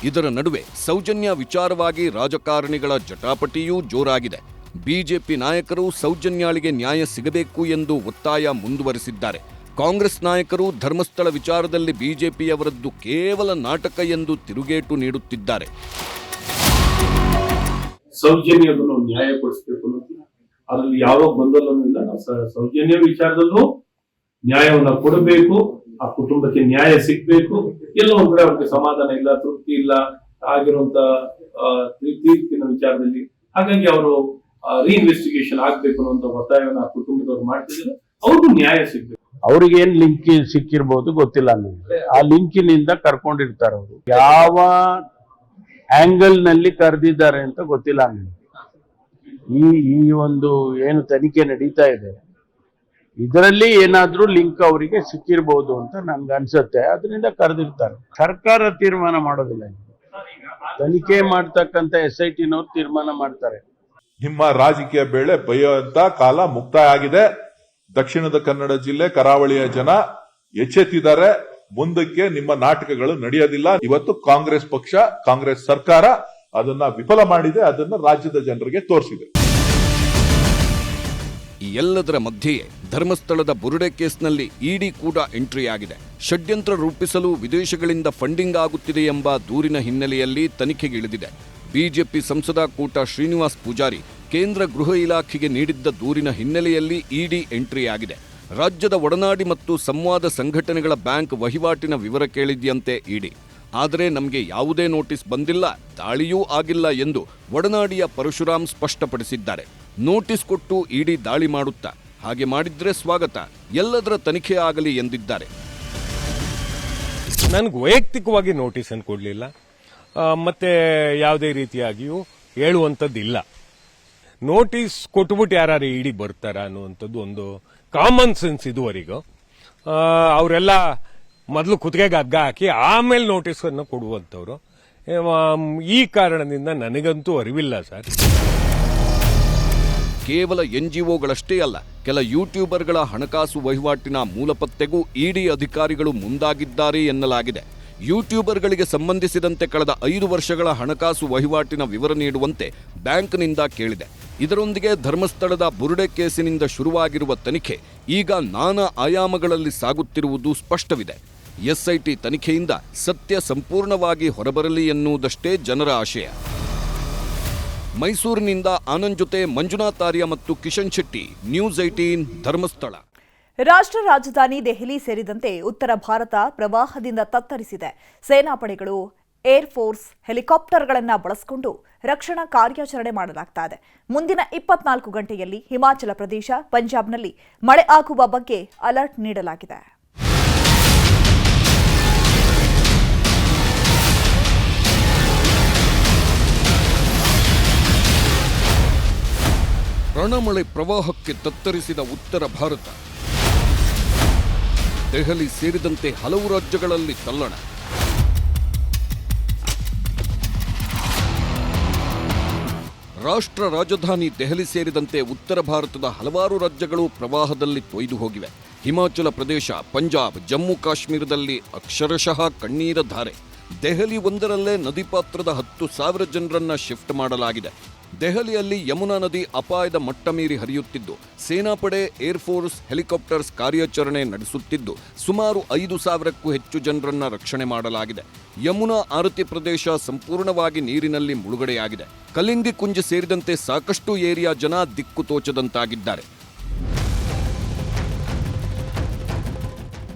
ಇದರ ನಡುವೆ ಸೌಜನ್ಯ ವಿಚಾರವಾಗಿ ರಾಜಕಾರಣಿಗಳ ಜಟಾಪಟಿಯೂ ಜೋರಾಗಿದೆ. ಬಿಜೆಪಿ ನಾಯಕರು ಸೌಜನ್ಯಾಳಿಗೆ ನ್ಯಾಯ ಸಿಗಬೇಕು ಎಂದು ಒತ್ತಾಯ ಮುಂದುವರೆಸಿದ್ದಾರೆ. ಕಾಂಗ್ರೆಸ್ ನಾಯಕರು ಧರ್ಮಸ್ಥಳ ವಿಚಾರದಲ್ಲಿ ಬಿಜೆಪಿಯವರದ್ದು ಕೇವಲ ನಾಟಕ ಎಂದು ತಿರುಗೇಟು ನೀಡುತ್ತಿದ್ದಾರೆ. ಸೌಜನ್ಯವನ್ನು ನ್ಯಾಯ ಕೊಡಿಸಬೇಕು ಅನ್ನೋದು ಅದರಲ್ಲಿ ಯಾವ ಗೊಂದಲನೂ ಇಲ್ಲ. ಸೌಜನ್ಯ ವಿಚಾರದಲ್ಲೂ ನ್ಯಾಯವನ್ನ ಕೊಡಬೇಕು, ಆ ಕುಟುಂಬಕ್ಕೆ ನ್ಯಾಯ ಸಿಗ್ಬೇಕು. ಎಲ್ಲ ಒಂದ್ ಕಡೆ ಅವ್ರಿಗೆ ಸಮಾಧಾನ ಇಲ್ಲ, ತೃಪ್ತಿ ಇಲ್ಲ ಆಗಿರುವಂತ ತೀರ್ಪಿನ ವಿಚಾರದಲ್ಲಿ. ಹಾಗಾಗಿ ಅವರು ರೀಇನ್ವೆಸ್ಟಿಗೇಷನ್ ಆಗ್ಬೇಕು ಅನ್ನುವಂತ ಒತ್ತಾಯವನ್ನು ಆ ಕುಟುಂಬದವ್ರು ಮಾಡ್ತಿದ್ರು. ಅವ್ರಿಗೂ ನ್ಯಾಯ ಸಿಗ್ಬೇಕು. ಅವ್ರಿಗೆ ಏನ್ ಲಿಂಕ್ ಸಿಕ್ಕಿರ್ಬೋದು ಗೊತ್ತಿಲ್ಲ ನನಗೆ. ಆ ಲಿಂಕಿನಿಂದ ಕರ್ಕೊಂಡಿರ್ತಾರೆ ಅವರು. ಯಾವ ಆಂಗಲ್ ನಲ್ಲಿ ಕರೆದಿದ್ದಾರೆ ಅಂತ ಗೊತ್ತಿಲ್ಲ ನನಗೆ. ಈ ಒಂದು ಏನು ತನಿಖೆ ನಡೀತಾ ಇದೆ ಇದರಲ್ಲಿ ಏನಾದ್ರೂ ಲಿಂಕ್ ಅವರಿಗೆ ಸಿಕ್ಕಿರ್ಬೋದು ಅಂತ ನನ್ಗೆ ಅನ್ಸುತ್ತೆ. ಅದರಿಂದ ಕರೆದಿರ್ತಾರೆ. ಸರ್ಕಾರ ತೀರ್ಮಾನ ಮಾಡೋದಿಲ್ಲ, ತನಿಖೆ ಮಾಡ್ತಕ್ಕಂಥ SITನವ್ರು ತೀರ್ಮಾನ ಮಾಡ್ತಾರೆ. ನಿಮ್ಮ ರಾಜಕೀಯ ಬೇಳೆ ಬೈಯುವಂತ ಕಾಲ ಮುಕ್ತಾಯ ಆಗಿದೆ. ದಕ್ಷಿಣದ ಕನ್ನಡ ಜಿಲ್ಲೆ ಕರಾವಳಿಯ ಜನ ಎಚ್ಚೆತ್ತಿದ್ದಾರೆ. ಮುಂದಕ್ಕೆ ನಿಮ್ಮ ನಾಟಕಗಳು ನಡೆಯೋದಿಲ್ಲ. ಇವತ್ತು ಕಾಂಗ್ರೆಸ್ ಪಕ್ಷ, ಕಾಂಗ್ರೆಸ್ ಸರ್ಕಾರ ಅದನ್ನ ವಿಫಲ ಮಾಡಿದೆ. ಅದನ್ನ ರಾಜ್ಯದ ಜನರಿಗೆ ತೋರಿಸಿದೆ. ಈ ಎಲ್ಲದರ ಮಧ್ಯೆಯೇ ಧರ್ಮಸ್ಥಳದ ಬುರುಡೆ ಕೇಸ್ನಲ್ಲಿ ಇಡಿ ಕೂಡ ಎಂಟ್ರಿ ಆಗಿದೆ. ಷಡ್ಯಂತ್ರ ರೂಪಿಸಲು ವಿದೇಶಗಳಿಂದ ಫಂಡಿಂಗ್ ಆಗುತ್ತಿದೆ ಎಂಬ ದೂರಿನ ಹಿನ್ನೆಲೆಯಲ್ಲಿ ತನಿಖೆಗಿಳಿದಿದೆ. ಬಿಜೆಪಿ ಸಂಸದ ಕೋಟ ಶ್ರೀನಿವಾಸ್ ಪೂಜಾರಿ ಕೇಂದ್ರ ಗೃಹ ಇಲಾಖೆಗೆ ನೀಡಿದ್ದ ದೂರಿನ ಹಿನ್ನೆಲೆಯಲ್ಲಿ ಇಡಿ ಎಂಟ್ರಿ ಆಗಿದೆ. ರಾಜ್ಯದ ಒಡನಾಡಿ ಮತ್ತು ಸಂವಾದ ಸಂಘಟನೆಗಳ ಬ್ಯಾಂಕ್ ವಹಿವಾಟಿನ ವಿವರ ಕೇಳಿದ್ಯಂತೆ ಇಡಿ. ಆದರೆ ನಮಗೆ ಯಾವುದೇ ನೋಟಿಸ್ ಬಂದಿಲ್ಲ, ದಾಳಿಯೂ ಆಗಿಲ್ಲ ಎಂದು ಒಡನಾಡಿಯ ಪರಶುರಾಮ್ ಸ್ಪಷ್ಟಪಡಿಸಿದ್ದಾರೆ. ನೋಟಿಸ್ ಕೊಟ್ಟು ಇಡಿ ದಾಳಿ ಮಾಡುತ್ತಾ, ಹಾಗೆ ಮಾಡಿದ್ರೆ ಸ್ವಾಗತ, ಎಲ್ಲದರ ತನಿಖೆ ಆಗಲಿ ಎಂದಿದ್ದಾರೆ. ನನಗೆ ವೈಯಕ್ತಿಕವಾಗಿ ನೋಟಿಸ್ ಅನ್ನು ಕೊಡಲಿಲ್ಲ, ಮತ್ತೆ ಯಾವುದೇ ರೀತಿಯಾಗಿಯೂ ಹೇಳುವಂಥದ್ದಿಲ್ಲ. ನೋಟಿಸ್ ಕೊಟ್ಬಿಟ್ಟು ಯಾರು ಇಡಿ ಬರ್ತಾರ ಅನ್ನುವಂಥದ್ದು ಒಂದು ಕಾಮನ್ ಸೆನ್ಸ್ ಇದುವರೆಗೂ. ಅವರೆಲ್ಲ ಮೊದಲು ಕುತ್ತಿಗೆಗೆ ಹಗ್ಗ ಹಾಕಿ ಆಮೇಲೆ ನೋಟಿಸ್ ಅನ್ನು ಕೊಡುವಂಥವ್ರು. ಈ ಕಾರಣದಿಂದ ನನಗಂತೂ ಅರಿವಿಲ್ಲ ಸರ್. ಕೇವಲ NGOಗಳಷ್ಟೇ ಅಲ್ಲ, ಕೆಲ ಯೂಟ್ಯೂಬರ್ಗಳ ಹಣಕಾಸು ವಹಿವಾಟಿನ ಮೂಲಪತ್ತೆಗೂ ಇಡಿ ಅಧಿಕಾರಿಗಳು ಮುಂದಾಗಿದ್ದಾರೆ ಎನ್ನಲಾಗಿದೆ. ಯೂಟ್ಯೂಬರ್ಗಳಿಗೆ ಸಂಬಂಧಿಸಿದಂತೆ ಕಳೆದ 5 ವರ್ಷಗಳ ಹಣಕಾಸು ವಹಿವಾಟಿನ ವಿವರ ನೀಡುವಂತೆ ಬ್ಯಾಂಕ್ನಿಂದ ಕೇಳಿದೆ. ಇದರೊಂದಿಗೆ ಧರ್ಮಸ್ಥಳದ ಬುರುಡೆ ಕೇಸಿನಿಂದ ಶುರುವಾಗಿರುವ ತನಿಖೆ ಈಗ ನಾನಾ ಆಯಾಮಗಳಲ್ಲಿ ಸಾಗುತ್ತಿರುವುದು ಸ್ಪಷ್ಟವಿದೆ. SIT ತನಿಖೆಯಿಂದ ಸತ್ಯ ಸಂಪೂರ್ಣವಾಗಿ ಹೊರಬರಲಿ ಎನ್ನುವುದಷ್ಟೇ ಜನರ ಆಶಯ. ಮೈಸೂರಿನಿಂದ ಆನಂದ್ ಜೊತೆ ಮಂಜುನಾಥ್ ಆರ್ಯ ಮತ್ತು ಕಿಶನ್ ಶೆಟ್ಟಿ, ನ್ಯೂಸ್ 18 ಧರ್ಮಸ್ಥಳ. ರಾಷ್ಟ್ರ ರಾಜಧಾನಿ ದೆಹಲಿ ಸೇರಿದಂತೆ ಉತ್ತರ ಭಾರತ ಪ್ರವಾಹದಿಂದ ತತ್ತರಿಸಿದೆ. ಸೇನಾಪಡೆಗಳು ಏರ್ ಫೋರ್ಸ್ ಹೆಲಿಕಾಪ್ಟರ್ಗಳನ್ನು ಬಳಸಿಕೊಂಡು ರಕ್ಷಣಾ ಕಾರ್ಯಾಚರಣೆ ಮಾಡಲಾಗ್ತಾ ಇದೆ. ಮುಂದಿನ 24 ಗಂಟೆಯಲ್ಲಿ ಹಿಮಾಚಲ ಪ್ರದೇಶ, ಪಂಜಾಬ್ನಲ್ಲಿ ಮಳೆ ಆಗುವ ಬಗ್ಗೆ ಅಲರ್ಟ್ ನೀಡಲಾಗಿದೆ. ರಣಮಳೆ ಪ್ರವಾಹಕ್ಕೆ ತತ್ತರಿಸಿದ ಉತ್ತರ ಭಾರತ. ದೆಹಲಿ ಸೇರಿದಂತೆ ಹಲವು ರಾಜ್ಯಗಳಲ್ಲಿ ತಲ್ಲಣ. ರಾಷ್ಟ್ರ ರಾಜಧಾನಿ ದೆಹಲಿ ಸೇರಿದಂತೆ ಉತ್ತರ ಭಾರತದ ಹಲವಾರು ರಾಜ್ಯಗಳು ಪ್ರವಾಹದಲ್ಲಿ ತೊಯ್ದು ಹೋಗಿವೆ. ಹಿಮಾಚಲ ಪ್ರದೇಶ, ಪಂಜಾಬ್, ಜಮ್ಮು ಕಾಶ್ಮೀರದಲ್ಲಿ ಅಕ್ಷರಶಃ ಕಣ್ಣೀರ ಧಾರೆ. ದೆಹಲಿ ಒಂದರಲ್ಲೇ ನದಿ ಪಾತ್ರದ 10,000 ಜನರನ್ನ ಶಿಫ್ಟ್ ಮಾಡಲಾಗಿದೆ. ದೆಹಲಿಯಲ್ಲಿ ಯಮುನಾ ನದಿ ಅಪಾಯದ ಮಟ್ಟ ಮೀರಿ ಹರಿಯುತ್ತಿದ್ದು, ಸೇನಾಪಡೆ, ಏರ್ಫೋರ್ಸ್, ಹೆಲಿಕಾಪ್ಟರ್ಸ್ ಕಾರ್ಯಾಚರಣೆ ನಡೆಸುತ್ತಿದ್ದು, ಸುಮಾರು 5,000ಕ್ಕೂ ಹೆಚ್ಚು ಜನರನ್ನ ರಕ್ಷಣೆ ಮಾಡಲಾಗಿದೆ. ಯಮುನಾ ಆರತಿ ಪ್ರದೇಶ ಸಂಪೂರ್ಣವಾಗಿ ನೀರಿನಲ್ಲಿ ಮುಳುಗಡೆಯಾಗಿದೆ. ಕಲಿಂದಿ ಕುಂಜ ಸೇರಿದಂತೆ ಸಾಕಷ್ಟು ಏರಿಯಾ ಜನ ದಿಕ್ಕು ತೋಚದಂತಾಗಿದ್ದಾರೆ.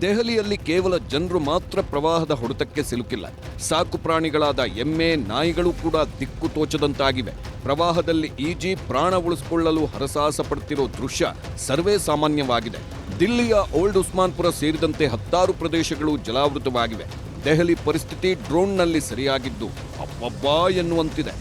ದೆಹಲಿಯಲ್ಲಿ ಕೇವಲ ಜನರು ಮಾತ್ರ ಪ್ರವಾಹದ ಹೊಡೆತಕ್ಕೆ ಸಿಲುಕಿಲ್ಲ. ಸಾಕು ಪ್ರಾಣಿಗಳಾದ ಎಮ್ಮೆ, ನಾಯಿಗಳು ಕೂಡ ದಿಕ್ಕು ತೋಚದಂತಾಗಿವೆ. ಪ್ರವಾಹದಲ್ಲಿ ಈಜಿ ಪ್ರಾಣ ಉಳಿಸಿಕೊಳ್ಳಲು ಹರಸಾಹಸ ಪಡ್ತಿರೋ ದೃಶ್ಯ ಸರ್ವೇ ಸಾಮಾನ್ಯವಾಗಿದೆ. ದಿಲ್ಲಿಯ ಓಲ್ಡ್ ಉಸ್ಮಾನ್ಪುರ ಸೇರಿದಂತೆ 10 ಪ್ರದೇಶಗಳು ಜಲಾವೃತವಾಗಿವೆ. ದೆಹಲಿ ಪರಿಸ್ಥಿತಿ ಡ್ರೋನ್ನಲ್ಲಿ ಸರಿಯಾಗಿದ್ದು ಅಬ್ಬಬ್ಬಾ ಎನ್ನುವಂತಿದೆ.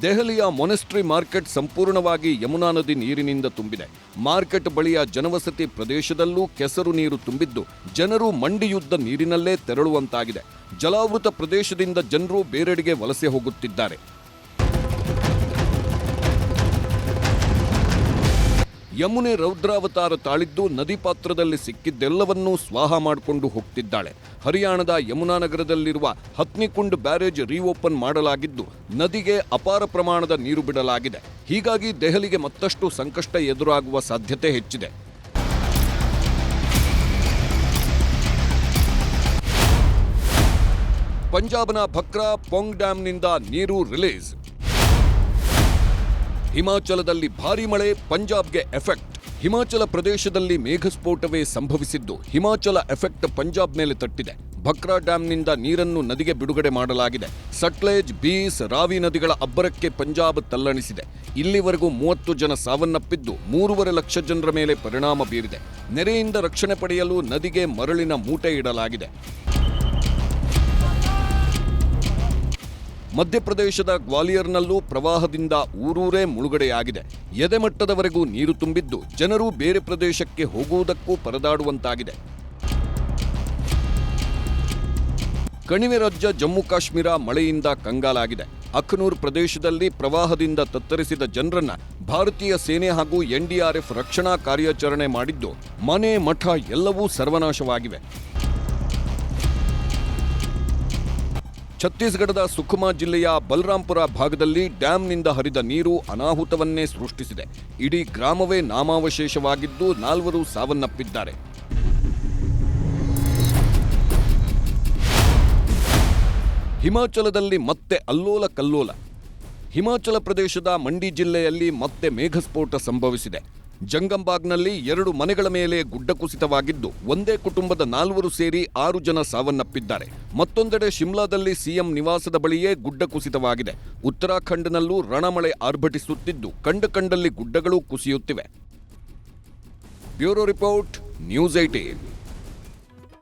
ದೆಹಲಿಯ ಮೊನೆಸ್ಟ್ರಿ ಮಾರ್ಕೆಟ್ ಸಂಪೂರ್ಣವಾಗಿ ಯಮುನಾ ನದಿ ನೀರಿನಿಂದ ತುಂಬಿದೆ. ಮಾರ್ಕೆಟ್ ಬಳಿಯ ಜನವಸತಿ ಪ್ರದೇಶದಲ್ಲೂ ಕೆಸರು ನೀರು ತುಂಬಿದ್ದು, ಜನರು ಮಂಡಿಯುದ್ದ ನೀರಿನಲ್ಲೇ ತೆರಳುವಂತಾಗಿದೆ. ಜಲಾವೃತ ಪ್ರದೇಶದಿಂದ ಜನರು ಬೇರೆಡೆಗೆ ವಲಸೆ ಹೋಗುತ್ತಿದ್ದಾರೆ. ಯಮುನೆ ರೌದ್ರಾವತಾರ ತಾಳಿದ್ದು ನದಿ ಪಾತ್ರದಲ್ಲಿ ಸಿಕ್ಕಿದ್ದೆಲ್ಲವನ್ನೂ ಸ್ವಾಹ ಮಾಡಿಕೊಂಡು ಹೋಗ್ತಿದ್ದಾಳೆ. ಹರಿಯಾಣದ ಯಮುನಾನಗರದಲ್ಲಿರುವ ಹತ್ನಿಕುಂಡ್ ಬ್ಯಾರೇಜ್ ರೀಓಪನ್ ಮಾಡಲಾಗಿದ್ದು, ನದಿಗೆ ಅಪಾರ ಪ್ರಮಾಣದ ನೀರು ಬಿಡಲಾಗಿದೆ. ಹೀಗಾಗಿ ದೆಹಲಿಗೆ ಮತ್ತಷ್ಟು ಸಂಕಷ್ಟ ಎದುರಾಗುವ ಸಾಧ್ಯತೆ ಹೆಚ್ಚಿದೆ. ಪಂಜಾಬ್ನ ಭಕ್ರಾ ಪೊಂಗ್ ಡ್ಯಾಂನಿಂದ ನೀರು ರಿಲೀಸ್. ಹಿಮಾಚಲದಲ್ಲಿ ಭಾರೀ ಮಳೆ, ಪಂಜಾಬ್ಗೆ ಎಫೆಕ್ಟ್. ಹಿಮಾಚಲ ಪ್ರದೇಶದಲ್ಲಿ ಮೇಘಸ್ಫೋಟವೇ ಸಂಭವಿಸಿದ್ದು, ಹಿಮಾಚಲ ಎಫೆಕ್ಟ್ ಪಂಜಾಬ್ ಮೇಲೆ ತಟ್ಟಿದೆ. ಭಕ್ರಾ ಡ್ಯಾಂನಿಂದ ನೀರನ್ನು ನದಿಗೆ ಬಿಡುಗಡೆ ಮಾಡಲಾಗಿದೆ. ಸಟ್ಲೇಜ್, ಬೀಸ್, ರಾವಿ ನದಿಗಳ ಅಬ್ಬರಕ್ಕೆ ಪಂಜಾಬ್ ತಲ್ಲಣಿಸಿದೆ. ಇಲ್ಲಿವರೆಗೂ 30 ಜನ ಸಾವನ್ನಪ್ಪಿದ್ದು, 3.5 ಲಕ್ಷ ಜನರ ಮೇಲೆ ಪರಿಣಾಮ ಬೀರಿದೆ. ನೆರೆಯಿಂದ ರಕ್ಷಣೆ ಪಡೆಯಲು ನದಿಗೆ ಮರಳಿನ ಮೂಟೆ ಇಡಲಾಗಿದೆ. ಮಧ್ಯಪ್ರದೇಶದ ಗ್ವಾಲಿಯರ್ನಲ್ಲೂ ಪ್ರವಾಹದಿಂದ ಊರೂರೇ ಮುಳುಗಡೆಯಾಗಿದೆ. ಎದೆಮಟ್ಟದವರೆಗೂ ನೀರು ತುಂಬಿದ್ದು, ಜನರು ಬೇರೆ ಪ್ರದೇಶಕ್ಕೆ ಹೋಗುವುದಕ್ಕೂ ಪರದಾಡುವಂತಾಗಿದೆ. ಕಣಿವೆ ರಾಜ್ಯ ಜಮ್ಮು ಕಾಶ್ಮೀರ ಮಳೆಯಿಂದ ಕಂಗಾಲಾಗಿದೆ. ಅಖ್ನೂರ್ ಪ್ರದೇಶದಲ್ಲಿ ಪ್ರವಾಹದಿಂದ ತತ್ತರಿಸಿದ ಜನರನ್ನ ಭಾರತೀಯ ಸೇನೆ ಹಾಗೂ NDRF ರಕ್ಷಣಾ ಕಾರ್ಯಾಚರಣೆ ಮಾಡಿದ್ದು, ಮನೆ ಮಠ ಎಲ್ಲವೂ ಸರ್ವನಾಶವಾಗಿವೆ. ಛತ್ತೀಸ್ಗಢದ ಸುಕುಮಾ ಜಿಲ್ಲೆಯ ಬಲರಾಂಪುರ ಭಾಗದಲ್ಲಿ ಡ್ಯಾಂನಿಂದ ಹರಿದ ನೀರು ಅನಾಹುತವನ್ನೇ ಸೃಷ್ಟಿಸಿದೆ. ಇಡೀ ಗ್ರಾಮವೇ ನಾಮಾವಶೇಷವಾಗಿದ್ದು, 4 ಸಾವನ್ನಪ್ಪಿದ್ದಾರೆ. ಹಿಮಾಚಲದಲ್ಲಿ ಮತ್ತೆ ಅಲ್ಲೋಲ ಕಲ್ಲೋಲ. ಹಿಮಾಚಲ ಪ್ರದೇಶದ ಮಂಡಿ ಜಿಲ್ಲೆಯಲ್ಲಿ ಮತ್ತೆ ಮೇಘಸ್ಫೋಟ ಸಂಭವಿಸಿದೆ. ಜಂಗಂಬಾಗ್ನಲ್ಲಿ 2 ಮನೆಗಳ ಮೇಲೆ ಗುಡ್ಡ ಕುಸಿತವಾಗಿದ್ದು, ಒಂದೇ ಕುಟುಂಬದ 4 ಸೇರಿ 6 ಜನ ಸಾವನ್ನಪ್ಪಿದ್ದಾರೆ. ಮತ್ತೊಂದೆಡೆ ಶಿಮ್ಲಾದಲ್ಲಿ ಸಿಎಂ ನಿವಾಸದ ಬಳಿಯೇ ಗುಡ್ಡ ಕುಸಿತವಾಗಿದೆ. ಉತ್ತರಾಖಂಡ್ನಲ್ಲೂ ರಣಮಳೆ ಆರ್ಭಟಿಸುತ್ತಿದ್ದು, ಕಂಡಲ್ಲಿ ಗುಡ್ಡಗಳು ಕುಸಿಯುತ್ತಿವೆ. Bureau report, news 18.